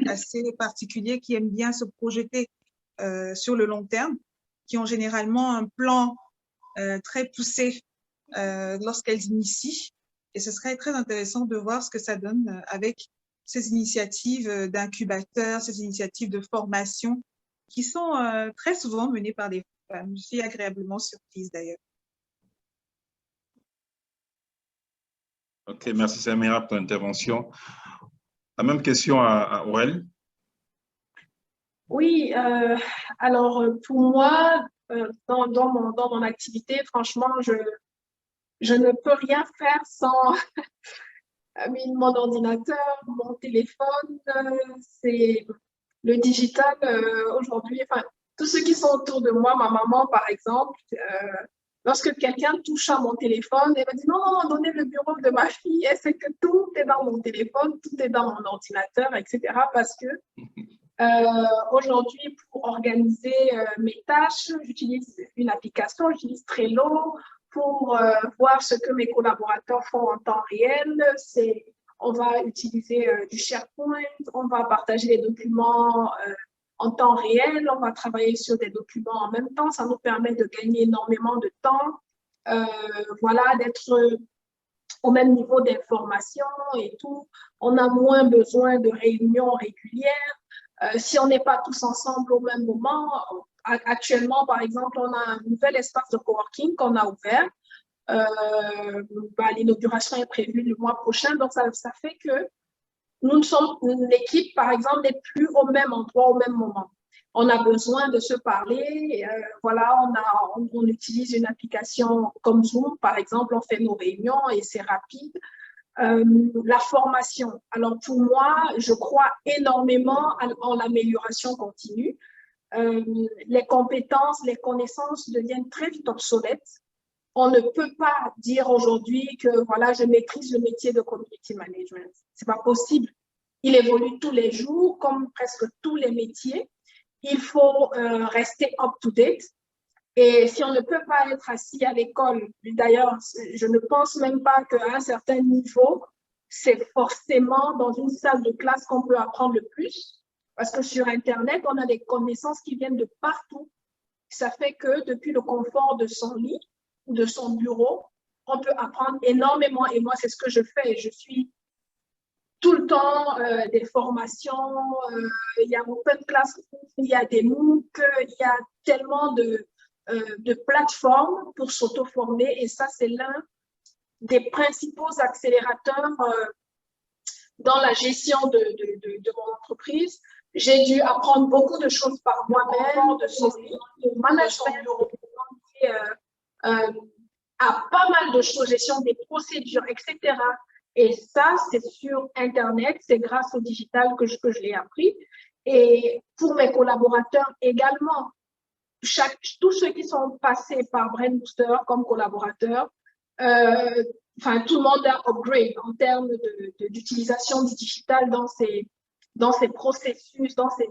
assez particuliers qui aiment bien se projeter sur le long terme, qui ont généralement un plan très poussé lorsqu'elles initient. Et ce serait très intéressant de voir ce que ça donne avec ces initiatives d'incubateurs, ces initiatives de formation qui sont très souvent menées par des femmes. Je suis agréablement surprise d'ailleurs. Ok, merci Samira pour ton intervention. La même question à Aurel. Oui, alors pour moi, dans mon activité, franchement, je ne peux rien faire sans mon ordinateur, mon téléphone. C'est le digital aujourd'hui. Enfin, tous ceux qui sont autour de moi, ma maman par exemple, lorsque quelqu'un touche à mon téléphone, elle me dit non, non, non, donnez le bureau de ma fille. Elle sait que tout est dans mon téléphone, tout est dans mon ordinateur, etc. Parce que aujourd'hui, pour organiser mes tâches, j'utilise une application, j'utilise Trello pour voir ce que mes collaborateurs font en temps réel. On va utiliser du SharePoint, on va partager les documents en temps réel, on va travailler sur des documents en même temps. Ça nous permet de gagner énormément de temps, voilà, d'être au même niveau d'information et tout. On a moins besoin de réunions régulières. Si on n'est pas tous ensemble au même moment, actuellement, par exemple, on a un nouvel espace de coworking qu'on a ouvert. L'inauguration est prévue le mois prochain, donc ça fait que l'équipe, par exemple, n'est plus au même endroit au même moment. On a besoin de se parler. Voilà, on utilise une application comme Zoom, par exemple, on fait nos réunions et c'est rapide. La formation. Alors pour moi, je crois énormément en l'amélioration continue. Les compétences, les connaissances deviennent très vite obsolètes. On ne peut pas dire aujourd'hui que voilà, je maîtrise le métier de community management. C'est pas possible. Il évolue tous les jours, comme presque tous les métiers. Il faut rester up-to-date. Et si on ne peut pas être assis à l'école, d'ailleurs, je ne pense même pas qu'à un certain niveau, c'est forcément dans une salle de classe qu'on peut apprendre le plus. Parce que sur Internet, on a des connaissances qui viennent de partout. Ça fait que depuis le confort de son lit ou de son bureau, on peut apprendre énormément. Et moi, c'est ce que je fais. Je suis tout le temps des formations. Il y a OpenClass, il y a des MOOC, il y a tellement de plateformes pour s'auto-former. Et ça, c'est l'un des principaux accélérateurs dans la gestion de mon entreprise. J'ai dû apprendre beaucoup de choses par moi-même, de management, à pas mal de choses, gestion des procédures, etc. Et ça, c'est sur Internet, c'est grâce au digital que je l'ai appris. Et pour mes collaborateurs également, tous ceux qui sont passés par Brain Booster comme collaborateurs, enfin, tout le monde a upgrade en termes d'utilisation du digital dans ses processus, dans ses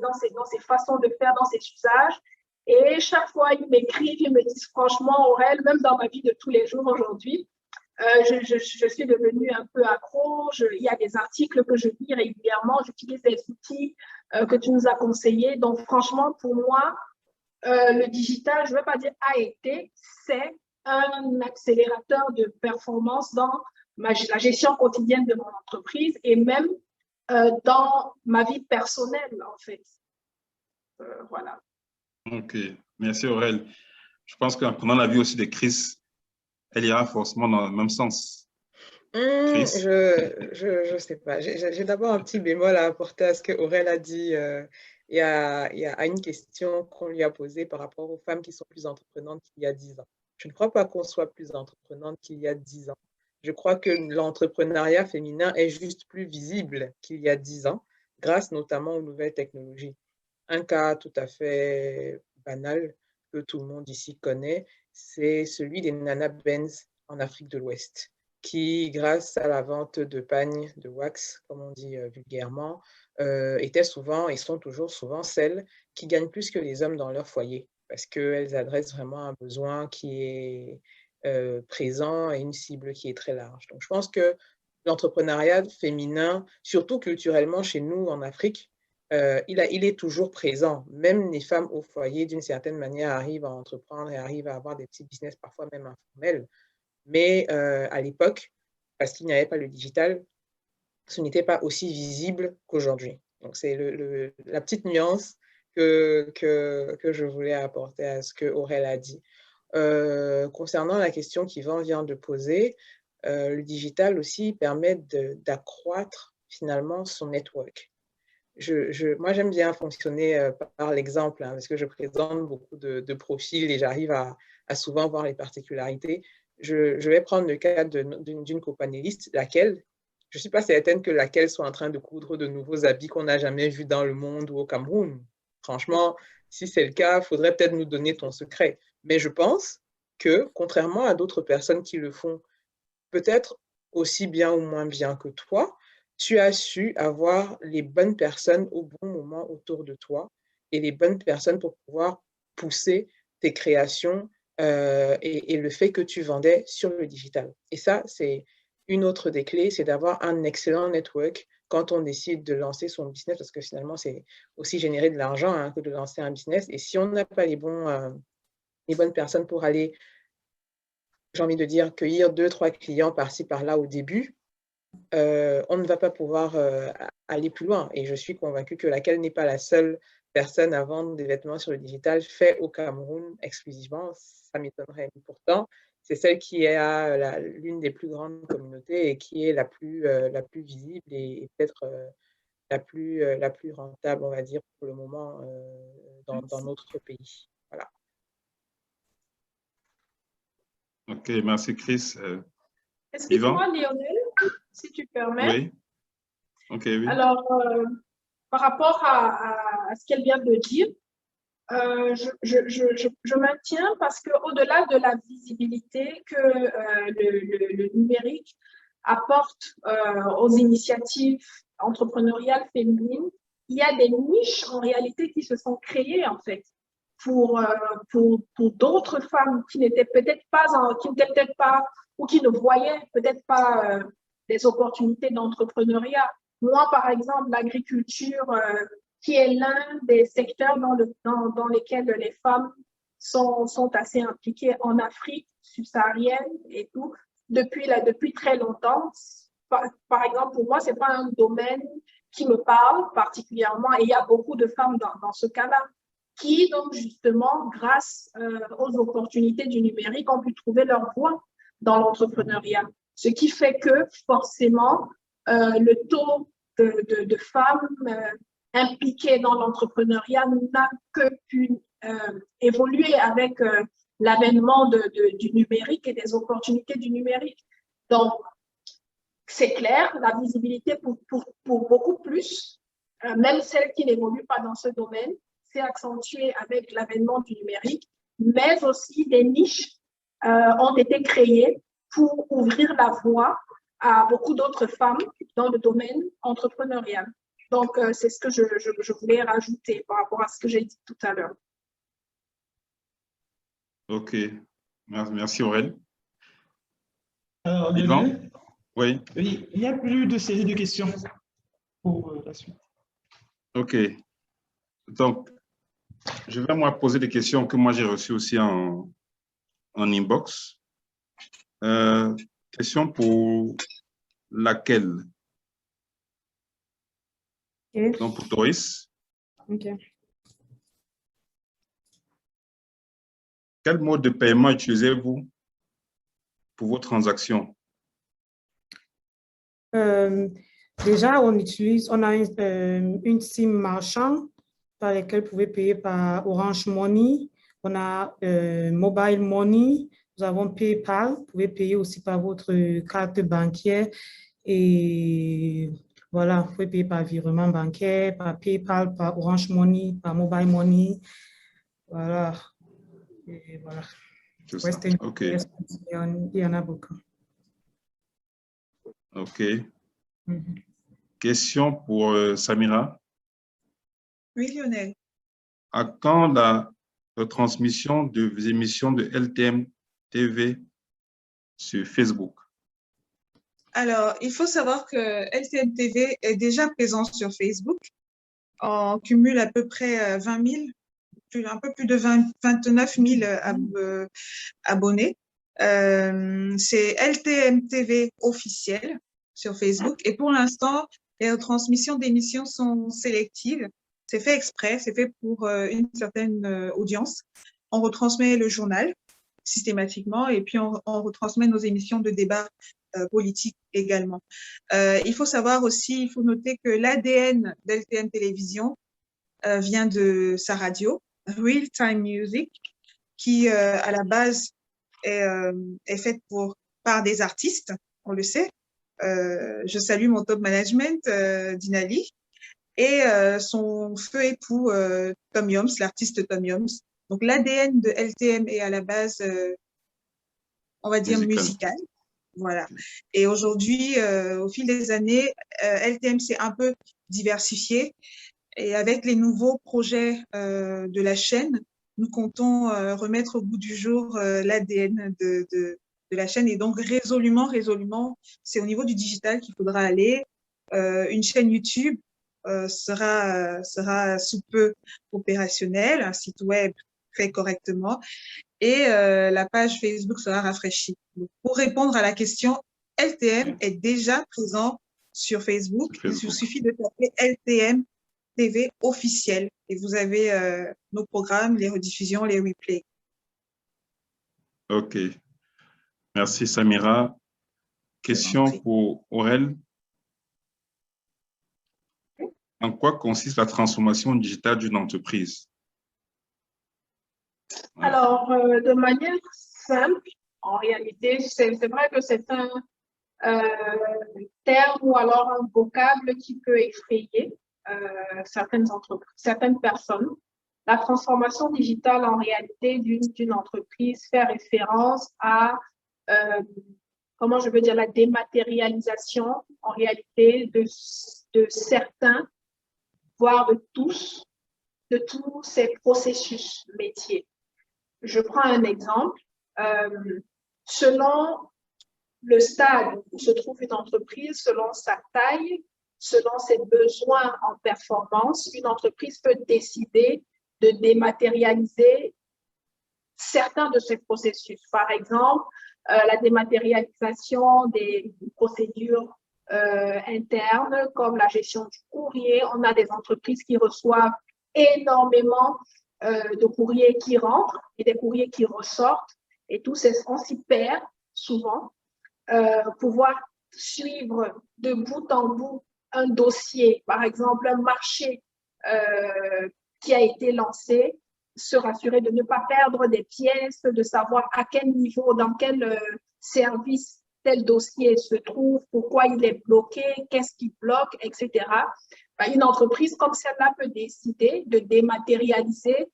façons de faire, dans ses usages. Et chaque fois, ils m'écrivent, ils me disent franchement, Aurèle, même dans ma vie de tous les jours aujourd'hui, je suis devenue un peu accro. Il y a des articles que je lis régulièrement, j'utilise des outils que tu nous as conseillés. Donc, franchement, pour moi, le digital, je ne veux pas dire a été, c'est un accélérateur de performance dans la gestion quotidienne de mon entreprise et même dans ma vie personnelle, en fait. Voilà. Ok, merci Aurèle. Je pense qu'en prenant la vie aussi de Chris, elle ira forcément dans le même sens. Chris? Je sais pas. J'ai d'abord un petit bémol à apporter à ce que Aurèle a dit. Il y a une question qu'on lui a posée par rapport aux femmes qui sont plus entreprenantes qu'il y a 10 ans. Je ne crois pas qu'on soit plus entreprenante qu'il y a 10 ans. Je crois que l'entrepreneuriat féminin est juste plus visible qu'il y a 10 ans, grâce notamment aux nouvelles technologies. Un cas tout à fait banal que tout le monde ici connaît, c'est celui des Nana Benz en Afrique de l'Ouest, qui, grâce à la vente de pagnes de wax, comme on dit vulgairement, étaient souvent et sont toujours souvent celles qui gagnent plus que les hommes dans leur foyer, parce qu'elles adressent vraiment un besoin qui est présent et une cible qui est très large. Donc, je pense que l'entrepreneuriat féminin, surtout culturellement chez nous en Afrique, il est toujours présent. Même les femmes au foyer, d'une certaine manière, arrivent à entreprendre et arrivent à avoir des petits business, parfois même informels. Mais à l'époque, parce qu'il n'y avait pas le digital, ce n'était pas aussi visible qu'aujourd'hui. Donc, c'est la petite nuance que je voulais apporter à ce que Aurèle a dit. Concernant la question qu'Yvan vient de poser, le digital aussi permet d'accroître finalement son network. Moi, j'aime bien fonctionner par l'exemple, hein, parce que je présente beaucoup de profils et j'arrive à souvent voir les particularités. Je vais prendre le cas d'une copanéliste, laquelle, je ne suis pas certaine que laquelle soit en train de coudre de nouveaux habits qu'on n'a jamais vus dans le monde ou au Cameroun. Franchement, si c'est le cas, il faudrait peut-être nous donner ton secret. Mais je pense que, contrairement à d'autres personnes qui le font peut-être aussi bien ou moins bien que toi, tu as su avoir les bonnes personnes au bon moment autour de toi et les bonnes personnes pour pouvoir pousser tes créations et le fait que tu vendais sur le digital. Et ça, c'est une autre des clés, c'est d'avoir un excellent network quand on décide de lancer son business, parce que finalement, c'est aussi générer de l'argent hein, que de lancer un business. Et si on n'a pas les bonnes personnes pour aller, j'ai envie de dire, cueillir 2-3 clients par-ci, par-là au début, on ne va pas pouvoir aller plus loin. Et je suis convaincue que laquelle n'est pas la seule personne à vendre des vêtements sur le digital fait au Cameroun exclusivement. Ça m'étonnerait. Pourtant, c'est celle qui a l'une des plus grandes communautés et qui est la plus visible et peut-être la plus rentable, on va dire, pour le moment dans notre pays. Voilà. Ok, merci Chris. Excuse-moi, Lionel, si tu permets. Oui. Ok, oui. Alors, par rapport à ce qu'elle vient de dire, je maintiens parce qu'au-delà de la visibilité que le numérique apporte aux initiatives entrepreneuriales féminines, il y a des niches en réalité qui se sont créées en fait pour d'autres femmes qui n'étaient peut-être pas, ou qui ne voyaient peut-être pas des opportunités d'entrepreneuriat. Moi, par exemple, l'agriculture, qui est l'un des secteurs dans lesquels les femmes sont assez impliquées en Afrique subsaharienne et tout, depuis très longtemps. Par exemple, pour moi, ce n'est pas un domaine qui me parle particulièrement, et il y a beaucoup de femmes dans ce cas-là, qui, donc, justement, grâce aux opportunités du numérique, ont pu trouver leur voie dans l'entrepreneuriat. Ce qui fait que, forcément, le taux de femmes impliquées dans l'entrepreneuriat n'a que pu évoluer avec l'avènement du numérique et des opportunités du numérique. Donc, c'est clair, la visibilité pour beaucoup plus, même celles qui n'évoluent pas dans ce domaine, s'est accentuée avec l'avènement du numérique, mais aussi des niches ont été créées pour ouvrir la voie à beaucoup d'autres femmes dans le domaine entrepreneurial. Donc, c'est ce que je voulais rajouter par rapport à ce que j'ai dit tout à l'heure. OK. Merci Aurel. Alors, Yvan? Lionel? Oui. Oui, il n'y a plus de série de questions pour la suite. OK. Donc, je vais moi poser des questions que moi j'ai reçues aussi en inbox. Question pour laquelle? Okay. Donc, pour Doris. OK. Quel mode de paiement utilisez-vous pour vos transactions? Déjà, on a une SIM marchand par laquelle vous pouvez payer par Orange Money. On a Mobile Money. Nous avons PayPal. Vous pouvez payer aussi par votre carte bancaire. Et voilà, vous pouvez payer par virement bancaire, par PayPal, par Orange Money, par Mobile Money. Voilà. Et voilà. Western OK. Union, il y en a beaucoup. OK. Question pour Samira. Oui, Lionel. À quand la retransmission des émissions de LTM TV sur Facebook? Alors, il faut savoir que LTM TV est déjà présent sur Facebook. On cumule à peu près 20 000, un peu plus de 29 000 abonnés. C'est LTM TV officiel sur Facebook. Et pour l'instant, les retransmissions d'émissions sont sélectives. C'est fait exprès, c'est fait pour une certaine audience. On retransmet le journal systématiquement et puis on retransmet nos émissions de débat politique également. Il faut savoir aussi, il faut noter que l'ADN d'LTM Télévision vient de sa radio, Real Time Music, qui à la base est faite par des artistes, on le sait. Je salue mon top management, Dinali, et son feu époux, Tom Yoms, l'artiste Tom Yoms. Donc l'ADN de LTM est à la base, on va dire, musical. Voilà. Et aujourd'hui, au fil des années, LTM s'est un peu diversifié. Et avec les nouveaux projets de la chaîne, nous comptons remettre au bout du jour l'ADN de la chaîne. Et donc, résolument, c'est au niveau du digital qu'il faudra aller. Une chaîne YouTube sera sous peu opérationnelle, un site web fait correctement et la page Facebook sera rafraîchie. Donc, pour répondre à la question, LTM est déjà présent sur Facebook. Il vous suffit de taper LTM TV officiel et vous avez nos programmes, les rediffusions, les replays. OK. Merci Samira. Question pour Aurel. En quoi consiste la transformation digitale d'une entreprise? Alors, de manière simple, en réalité, c'est vrai que c'est un terme ou alors un vocable qui peut effrayer certaines entreprises, certaines personnes. La transformation digitale, en réalité, d'une entreprise fait référence à, comment je veux dire, la dématérialisation, en réalité, de certains, voire de tous ces processus métiers. Je prends un exemple. Selon le stade où se trouve une entreprise, selon sa taille, selon ses besoins en performance, une entreprise peut décider de dématérialiser certains de ces processus. Par exemple, la dématérialisation des procédures internes comme la gestion du courrier. On a des entreprises qui reçoivent énormément de courriers qui rentrent et des courriers qui ressortent. Et tout ça, on s'y perd souvent. Pouvoir suivre de bout en bout un dossier, par exemple un marché qui a été lancé, se rassurer de ne pas perdre des pièces, de savoir à quel niveau, dans quel service tel dossier se trouve, pourquoi il est bloqué, qu'est-ce qui bloque, etc. Une entreprise comme celle-là peut décider de dématérialiser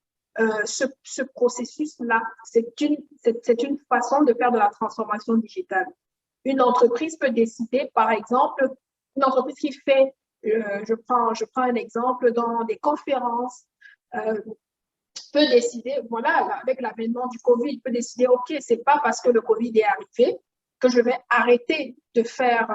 ce processus-là. C'est une façon de faire de la transformation digitale. Une entreprise peut décider, par exemple, une entreprise qui fait, je prends un exemple, dans des conférences, peut décider, voilà, avec l'avènement du Covid, peut décider, OK, c'est pas parce que le Covid est arrivé que je vais arrêter de faire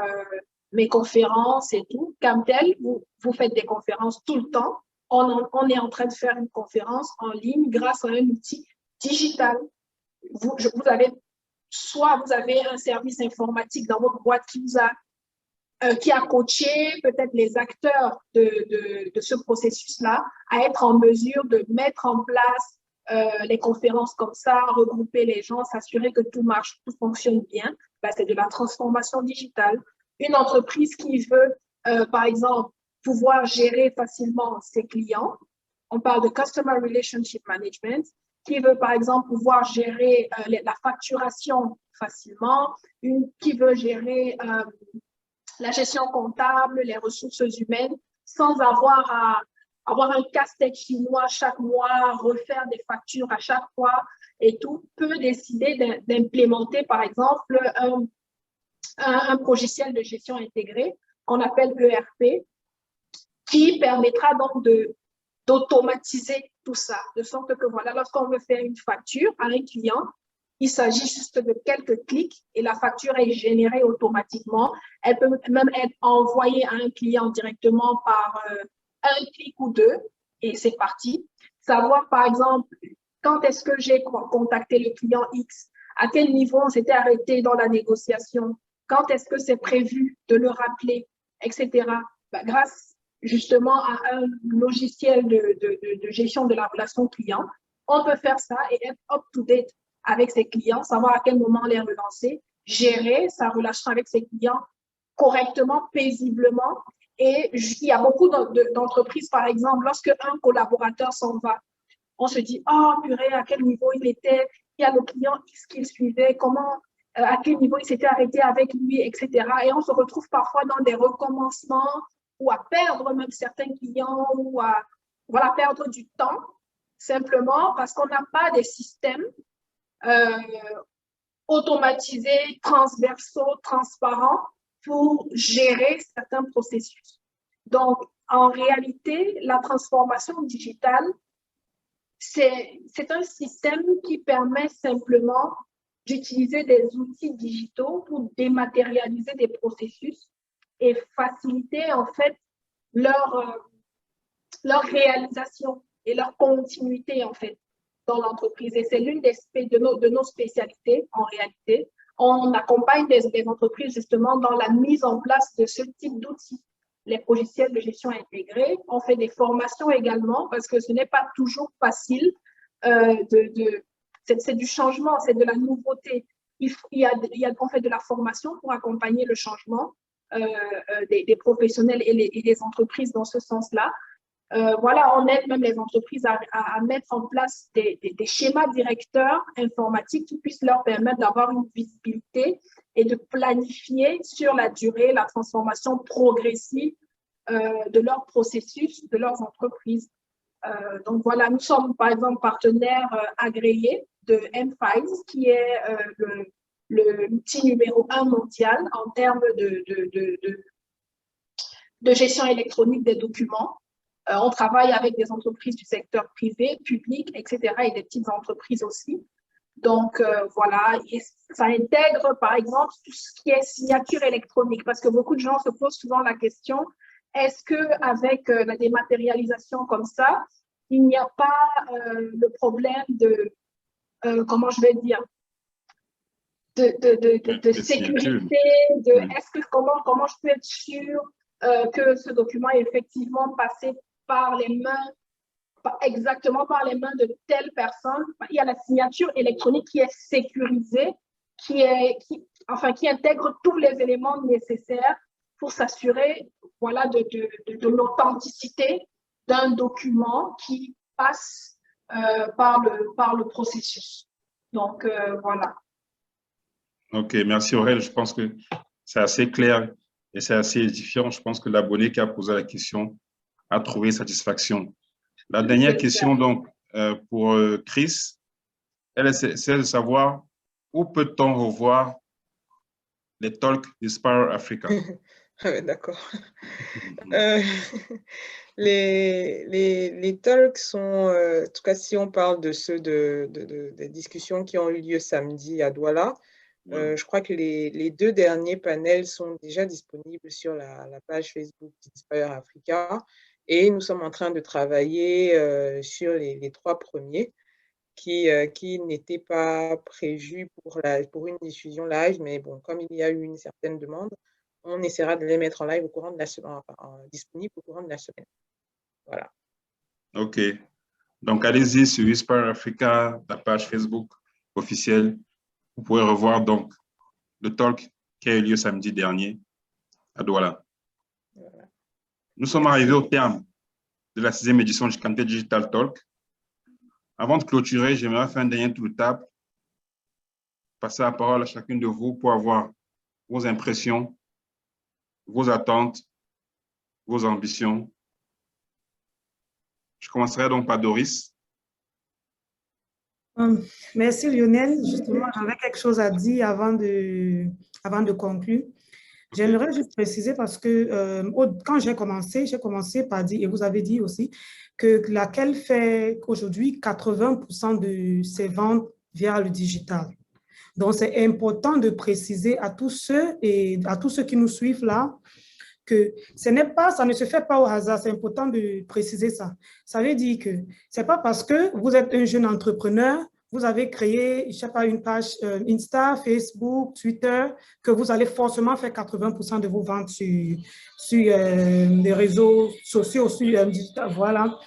mes conférences et tout. Camtel, vous faites des conférences tout le temps. On est en train de faire une conférence en ligne grâce à un outil digital. Soit vous avez un service informatique dans votre boîte qui a coaché peut-être les acteurs de ce processus-là à être en mesure de mettre en place les conférences comme ça, regrouper les gens, s'assurer que tout marche, tout fonctionne bien. Ben, c'est de la transformation digitale. Une entreprise qui veut, par exemple, pouvoir gérer facilement ses clients, on parle de Customer Relationship Management, qui veut, par exemple, pouvoir gérer la facturation facilement, qui veut gérer la gestion comptable, les ressources humaines, sans avoir à avoir un casse-tête chinois chaque mois, refaire des factures à chaque fois et tout, peut décider d'implémenter, par exemple, un logiciel de gestion intégrée qu'on appelle ERP, qui permettra donc d'automatiser tout ça, de sorte que voilà, lorsqu'on veut faire une facture à un client, il s'agit juste de quelques clics et la facture est générée automatiquement. Elle peut même être envoyée à un client directement par un clic ou deux et c'est parti. Savoir par exemple quand est-ce que j'ai contacté le client X, à quel niveau on s'était arrêté dans la négociation, quand est-ce que c'est prévu de le rappeler, etc. Ben, grâce justement à un logiciel de gestion de la relation client, on peut faire ça et être up-to-date avec ses clients, savoir à quel moment les relancer, gérer sa relation avec ses clients correctement, paisiblement. Et il y a beaucoup d'entreprises, par exemple, lorsque un collaborateur s'en va, on se dit, oh purée, à quel niveau il était, il y a le client X qu'il suivait, à quel niveau il s'était arrêté avec lui, etc. Et on se retrouve parfois dans des recommencements ou à perdre même certains clients ou à voilà, perdre du temps simplement parce qu'on n'a pas des systèmes automatisés, transversaux, transparents pour gérer certains processus. Donc, en réalité, la transformation digitale, c'est un système qui permet simplement d'utiliser des outils digitaux pour dématérialiser des processus et faciliter en fait leur réalisation et leur continuité en fait dans l'entreprise. Et c'est l'une de nos spécialités en réalité. On accompagne des entreprises justement dans la mise en place de ce type d'outils, les logiciels de gestion intégrés. On fait des formations également parce que ce n'est pas toujours facile. C'est du changement, c'est de la nouveauté. On fait de la formation pour accompagner le changement des professionnels et les entreprises dans ce sens-là. Voilà, on aide même les entreprises à mettre en place des schémas directeurs informatiques qui puissent leur permettre d'avoir une visibilité et de planifier sur la durée la transformation progressive de leur processus, de leurs entreprises. Donc voilà, nous sommes par exemple partenaires agréés de M5, qui est l'outil numéro 1 mondial en termes de gestion électronique des documents. On travaille avec des entreprises du secteur privé, public, etc. et des petites entreprises aussi. Donc, voilà, et ça intègre, par exemple, tout ce qui est signature électronique, parce que beaucoup de gens se posent souvent la question, est-ce qu'avec la dématérialisation comme ça, il n'y a pas le problème comment je vais dire, de sécurité, comment je peux être sûr que ce document est effectivement passé par les mains, exactement par les mains de telle personne. Il y a la signature électronique qui est sécurisée, qui intègre tous les éléments nécessaires pour s'assurer voilà, de l'authenticité d'un document qui passe par le processus. Donc, voilà. OK, merci Aurèle. Je pense que c'est assez clair et c'est assez édifiant. Je pense que l'abonné qui a posé la question a trouvé satisfaction. La dernière question, donc, pour Chris, c'est de savoir où peut-on revoir les talks d'Inspire Africa? Ah ouais, d'accord. Les talks sont, en tout cas, si on parle de ceux des discussions qui ont eu lieu samedi à Douala, je crois que les 2 derniers panels sont déjà disponibles sur la page Facebook d'Inspire Africa et nous sommes en train de travailler sur les 3 premiers qui n'étaient pas prévus pour une diffusion live, mais bon, comme il y a eu une certaine demande, on essaiera de les mettre en live au courant de la semaine, disponibles au courant de la semaine. Voilà. OK. Donc, allez-y sur Inspire Africa, la page Facebook officielle. Vous pouvez revoir donc le talk qui a eu lieu samedi dernier à Douala. Voilà. Nous sommes arrivés au terme de la 6e édition du Kanté Digital Talk. Avant de clôturer, j'aimerais faire un dernier tour de table, passer la parole à chacune de vous pour avoir vos impressions, vos attentes, vos ambitions. Je commencerai donc par Doris. Merci Lionel. Justement, j'avais quelque chose à dire avant de conclure. J'aimerais juste préciser parce que quand j'ai commencé par dire, et vous avez dit aussi, que laquelle fait aujourd'hui 80% de ses ventes via le digital. Donc, c'est important de préciser à tous ceux qui nous suivent là que ça ne se fait pas au hasard. C'est important de préciser ça. Ça veut dire que ce n'est pas parce que vous êtes un jeune entrepreneur, vous avez créé, je sais pas, une page Insta, Facebook, Twitter, que vous allez forcément faire 80% de vos ventes sur les réseaux sociaux, voilà.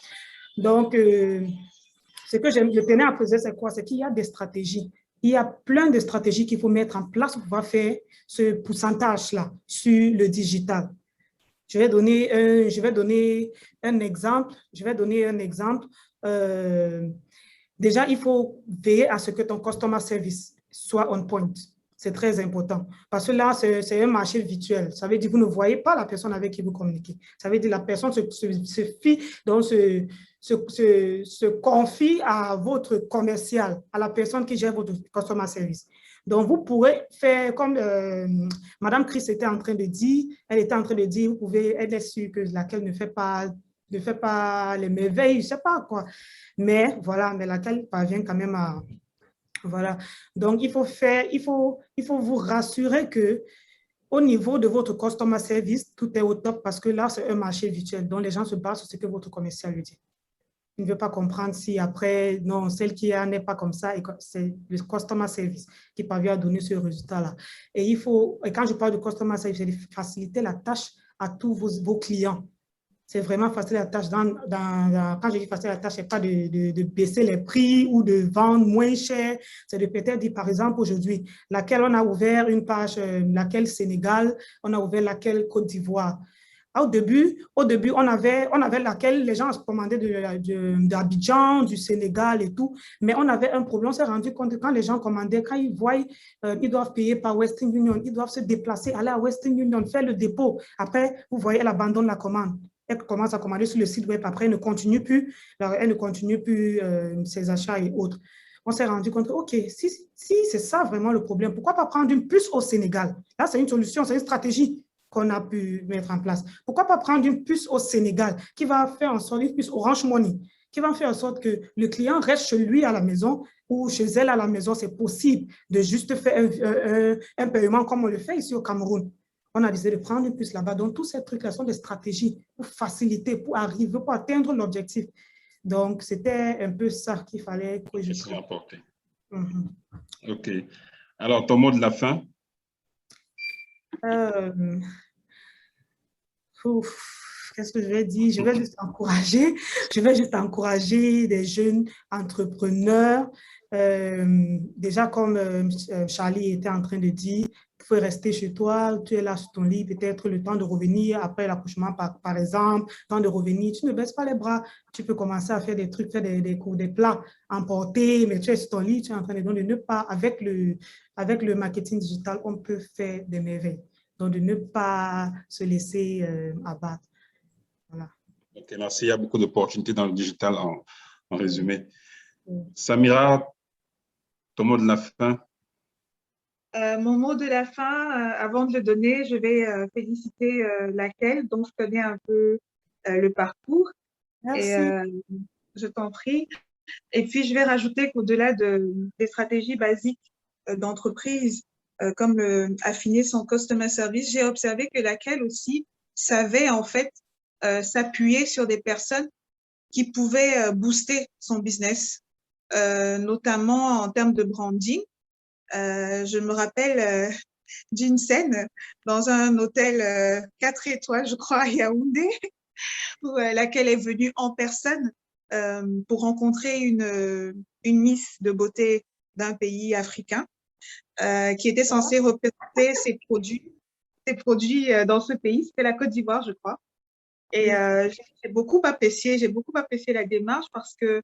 Donc, ce que je tenais à poser, c'est quoi? C'est qu'il y a des stratégies. Il y a plein de stratégies qu'il faut mettre en place pour pouvoir faire ce pourcentage-là sur le digital. Je vais donner un exemple. Déjà, il faut veiller à ce que ton customer service soit on point. C'est très important. Parce que là, c'est un marché virtuel. Ça veut dire que vous ne voyez pas la personne avec qui vous communiquez. Ça veut dire que la personne se confie à votre commercial, à la personne qui gère votre customer service. Donc, vous pourrez faire comme Madame Chris était en train de dire, vous pouvez être sûr que laquelle ne fait pas les merveilles, je ne sais pas quoi. Mais voilà, mais laquelle parvient quand même à... Voilà. Donc, il faut vous rassurer que au niveau de votre customer service, tout est au top parce que là, c'est un marché virtuel. Donc, les gens se basent sur ce que votre commercial lui dit. Il ne veut pas comprendre si après, non, celle qui n'est pas comme ça, c'est le customer service qui parvient à donner ce résultat-là. Et quand je parle de customer service, c'est de faciliter la tâche à tous vos clients. C'est vraiment facile la tâche. Quand je dis facile la tâche, ce n'est pas de baisser les prix ou de vendre moins cher. C'est de peut-être dire, par exemple, aujourd'hui, laquelle on a ouvert une page, laquelle Sénégal, on a ouvert laquelle Côte d'Ivoire. Au début, on avait laquelle les gens commandaient d'Abidjan, du Sénégal et tout, mais on avait un problème. On s'est rendu compte que quand les gens commandaient, quand ils voient, ils doivent payer par Western Union, ils doivent se déplacer, aller à Western Union, faire le dépôt. Après, vous voyez, elle abandonne la commande. Elle commence à commander sur le site web. Après, elle ne continue plus ses achats et autres. On s'est rendu compte que, OK, si c'est ça vraiment le problème, pourquoi pas prendre une puce au Sénégal? Là, c'est une solution, c'est une stratégie qu'on a pu mettre en place. Pourquoi pas prendre une puce au Sénégal qui va faire en sorte, une puce Orange Money, qui va faire en sorte que le client reste chez lui à la maison ou chez elle à la maison. C'est possible de juste faire un paiement comme on le fait ici au Cameroun. On a décidé de prendre une puce là-bas. Donc, tous ces trucs-là sont des stratégies pour faciliter, pour arriver, pour atteindre l'objectif. Donc, c'était un peu ça qu'il fallait que je sois. OK. Alors, ton mot de la fin? Qu'est-ce que je vais dire? Je vais juste encourager des jeunes entrepreneurs. Déjà, comme Charlie était en train de dire, tu peux rester chez toi, tu es là sur ton lit, peut-être le temps de revenir après l'accouchement, par exemple, temps de revenir, tu ne baisses pas les bras, tu peux commencer à faire des trucs, faire des plats emportés, mais tu es sur ton lit, tu es en train de ne pas, avec le marketing digital, on peut faire des merveilles. Donc, de ne pas se laisser abattre. Voilà. OK, merci. Il y a beaucoup d'opportunités dans le digital en résumé. Samira, ton mot de la fin? Mon mot de la fin, avant de le donner, je vais féliciter laquelle, dont je connais un peu le parcours. Merci. Et je t'en prie. Et puis, je vais rajouter qu'au-delà des stratégies basiques d'entreprise, comme affiner son customer service, j'ai observé que laquelle aussi savait en fait s'appuyer sur des personnes qui pouvaient booster son business, notamment en termes de branding. Je me rappelle d'une scène dans un hôtel 4 étoiles, je crois, à Yaoundé, où laquelle est venue en personne pour rencontrer une Miss de beauté d'un pays africain qui était censée représenter ses produits dans ce pays. C'était la Côte d'Ivoire, je crois. Et j'ai beaucoup apprécié la démarche parce que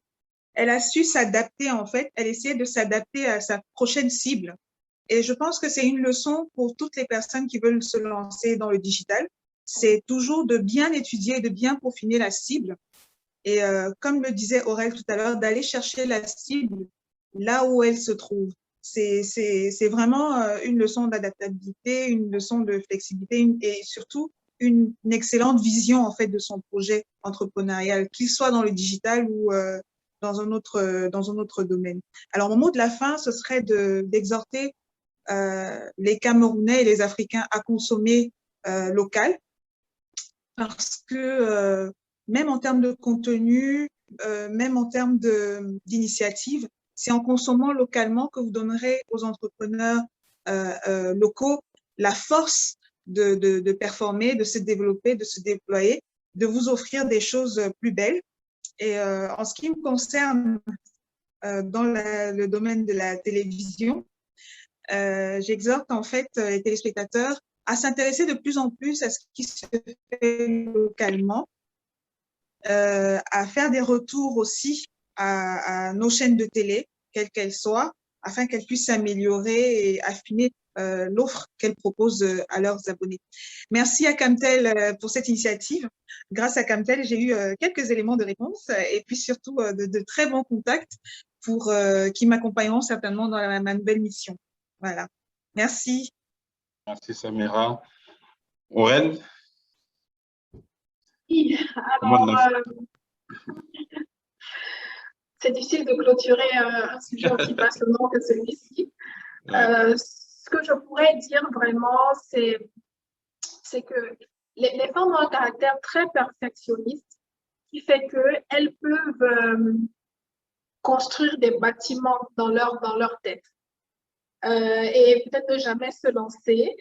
elle a su s'adapter, en fait. Elle essayait de s'adapter à sa prochaine cible. Et je pense que c'est une leçon pour toutes les personnes qui veulent se lancer dans le digital. C'est toujours de bien étudier et de bien peaufiner la cible. Et comme le disait Aurel tout à l'heure, d'aller chercher la cible là où elle se trouve. C'est vraiment une leçon d'adaptabilité, une leçon de flexibilité et surtout une excellente vision en fait de son projet entrepreneurial, qu'il soit dans le digital ou dans un autre domaine. Alors, mon mot de la fin, ce serait d'exhorter les Camerounais et les Africains à consommer local, parce que même en termes de contenu, même en termes d'initiative, c'est en consommant localement que vous donnerez aux entrepreneurs locaux la force de performer, de se développer, de se déployer, de vous offrir des choses plus belles. Et en ce qui me concerne, dans le domaine de la télévision, j'exhorte en fait les téléspectateurs à s'intéresser de plus en plus à ce qui se fait localement, à faire des retours aussi à nos chaînes de télé, quelles qu'elles soient, afin qu'elles puissent s'améliorer et affiner l'offre qu'elles proposent à leurs abonnés. Merci à Camtel pour cette initiative. Grâce à Camtel, j'ai eu quelques éléments de réponse et puis surtout de très bons contacts qui m'accompagneront certainement dans ma nouvelle mission. Voilà. Merci. Merci Samira. Aurel? Oui, alors, c'est difficile de clôturer un sujet aussi passionnant que celui-ci. Ce que je pourrais dire vraiment, c'est que les femmes ont un caractère très perfectionniste qui fait qu'elles peuvent construire des bâtiments dans leur tête. Et peut-être ne jamais se lancer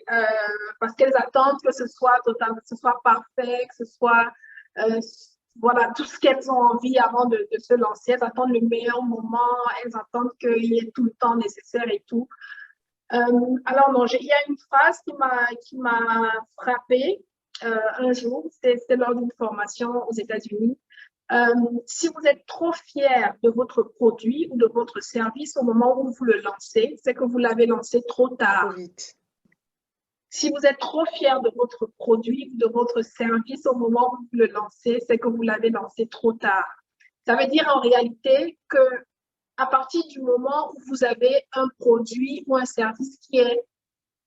parce qu'elles attendent que ce soit total, que ce soit parfait, que ce soit voilà, tout ce qu'elles ont envie avant de se lancer. Elles attendent le meilleur moment, elles attendent qu'il y ait tout le temps nécessaire et tout. Alors non, il y a une phrase qui m'a frappée un jour, c'était lors d'une formation aux États-Unis. Si vous êtes trop fier de votre produit ou de votre service au moment où vous le lancez, c'est que vous l'avez lancé trop tard. Trop vite. Si vous êtes trop fier de votre produit ou de votre service au moment où vous le lancez, c'est que vous l'avez lancé trop tard. Ça veut dire en réalité que à partir du moment où vous avez un produit ou un service qui est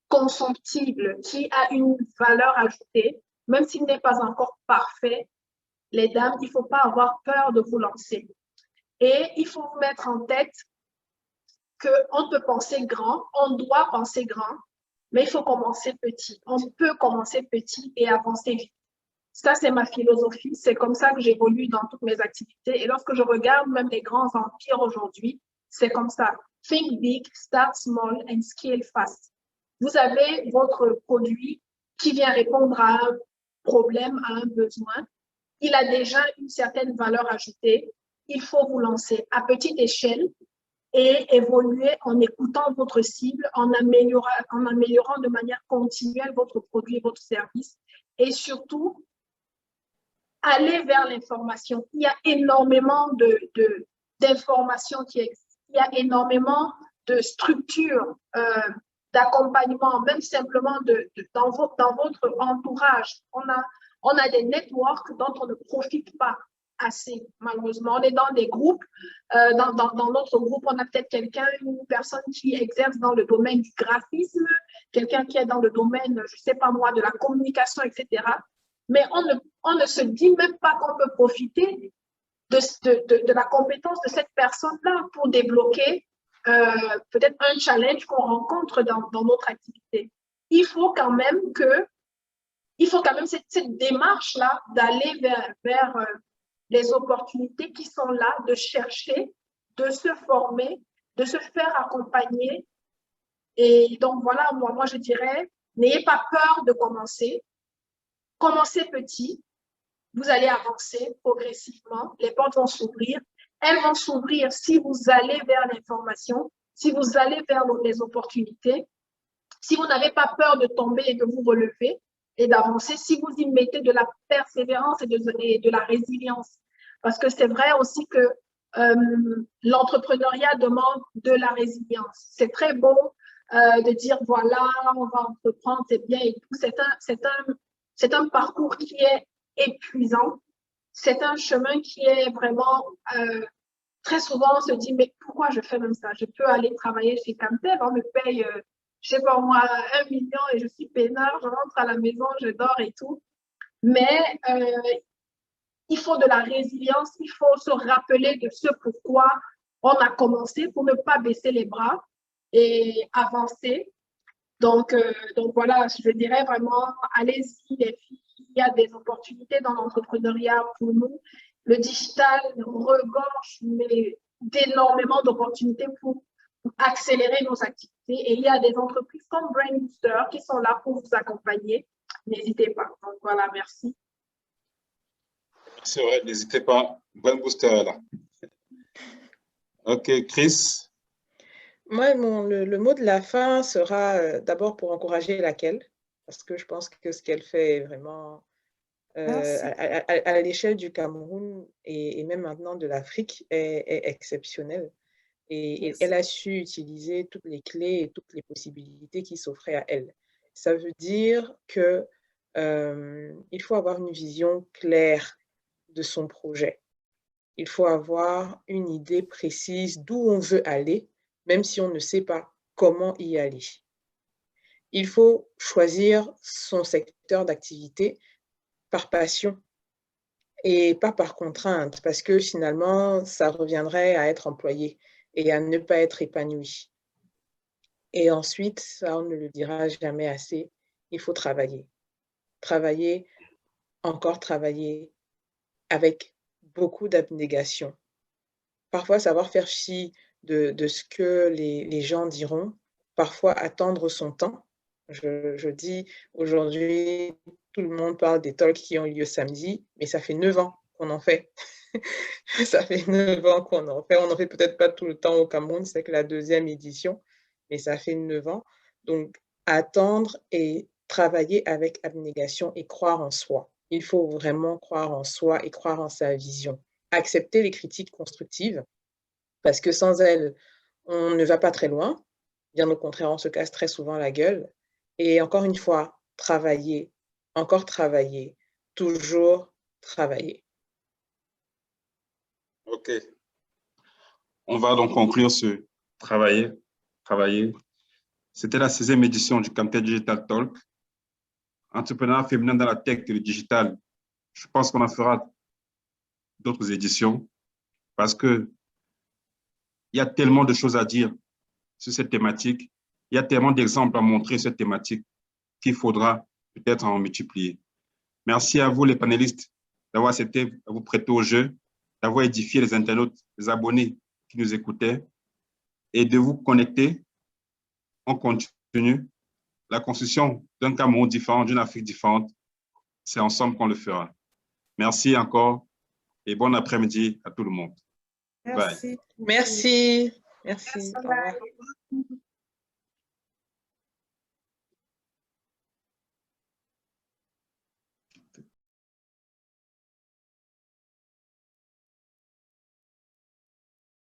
consomptible, qui a une valeur ajoutée, même s'il n'est pas encore parfait, les dames, il ne faut pas avoir peur de vous lancer. Et il faut vous mettre en tête qu'on peut penser grand, on doit penser grand, mais il faut commencer petit. On peut commencer petit et avancer vite. Ça, c'est ma philosophie. C'est comme ça que j'évolue dans toutes mes activités. Et lorsque je regarde même les grands empires aujourd'hui, c'est comme ça. Think big, start small and scale fast. Vous avez votre produit qui vient répondre à un problème, à un besoin. Il a déjà une certaine valeur ajoutée. Il faut vous lancer à petite échelle et évoluer en écoutant votre cible, en améliorant de manière continuelle votre produit, votre service et surtout, aller vers l'information. Il y a énormément d'informations qui existent. Il y a énormément de structures d'accompagnement, même simplement dans votre entourage. On a des networks dont on ne profite pas. assez, malheureusement. On est dans des groupes. Dans notre groupe, on a peut-être une personne qui exerce dans le domaine du graphisme, quelqu'un qui est dans le domaine, je ne sais pas moi, de la communication, etc. Mais on ne se dit même pas qu'on peut profiter de la compétence de cette personne-là pour débloquer peut-être un challenge qu'on rencontre dans notre activité. Il faut quand même cette démarche-là d'aller vers les opportunités qui sont là, de chercher, de se former, de se faire accompagner. Et donc, voilà, moi je dirais, n'ayez pas peur de commencer. Commencez petit, vous allez avancer progressivement, les portes vont s'ouvrir. Elles vont s'ouvrir si vous allez vers l'information, si vous allez vers les opportunités, si vous n'avez pas peur de tomber et de vous relever et d'avancer, si vous y mettez de la persévérance et de la résilience. Parce que c'est vrai aussi que l'entrepreneuriat demande de la résilience. C'est très beau de dire, voilà, on va entreprendre, c'est bien et tout. C'est un parcours qui est épuisant. C'est un chemin qui est vraiment... très souvent, on se dit, mais pourquoi je fais même ça? Je peux aller travailler chez Camtel, on me paye, je sais pas moi, 1 million et je suis peinard, je rentre à la maison, je dors et tout. Mais il faut de la résilience, il faut se rappeler de ce pourquoi on a commencé pour ne pas baisser les bras et avancer. Donc voilà, je dirais vraiment, allez-y les filles, il y a des opportunités dans l'entrepreneuriat pour nous. Le digital regorge d'énormément d'opportunités pour accélérer nos activités. Et il y a des entreprises comme Brain Booster qui sont là pour vous accompagner. N'hésitez pas. Donc voilà, merci. C'est vrai, n'hésitez pas. Brain Booster est là. OK, Chris? Moi, le mot de la fin sera d'abord pour encourager Laquelle, parce que je pense que ce qu'elle fait est vraiment... à l'échelle du Cameroun et même maintenant de l'Afrique est exceptionnelle. Et elle a su utiliser toutes les clés et toutes les possibilités qui s'offraient à elle. Ça veut dire qu'il faut avoir une vision claire de son projet. Il faut avoir une idée précise d'où on veut aller, même si on ne sait pas comment y aller. Il faut choisir son secteur d'activité par passion et pas par contrainte, parce que finalement, ça reviendrait à être employé et à ne pas être épanoui. Et ensuite, ça, on ne le dira jamais assez, il faut travailler. Travailler, encore travailler, avec beaucoup d'abnégation. Parfois, savoir faire fi de ce que les gens diront, parfois attendre son temps. Je dis aujourd'hui, tout le monde parle des talks qui ont lieu samedi, mais ça fait 9 ans qu'on en fait. Ça fait 9 ans qu'on en fait. On n'en fait peut-être pas tout le temps au Cameroun, c'est que la 2e édition, mais ça fait 9 ans. Donc, attendre et travailler avec abnégation et croire en soi. Il faut vraiment croire en soi et croire en sa vision. Accepter les critiques constructives, parce que sans elles, on ne va pas très loin. Bien au contraire, on se casse très souvent la gueule. Et encore une fois, travailler, encore travailler, toujours travailler. OK. On va donc conclure ce travailler. C'était la 16e édition du Camtel Digital Talk. Entrepreneur féminin dans la tech et le digital. Je pense qu'on en fera d'autres éditions parce que il y a tellement de choses à dire sur cette thématique. Il y a tellement d'exemples à montrer sur cette thématique qu'il faudra peut-être en multiplier. Merci à vous, les panélistes, d'avoir accepté à vous prêter au jeu, d'avoir édifié les internautes, les abonnés qui nous écoutaient et de vous connecter. On continue. La construction d'un Cameroun différent, d'une Afrique différente, c'est ensemble qu'on le fera. Merci encore et bon après-midi à tout le monde. Merci. Merci. Merci. Merci. Au revoir.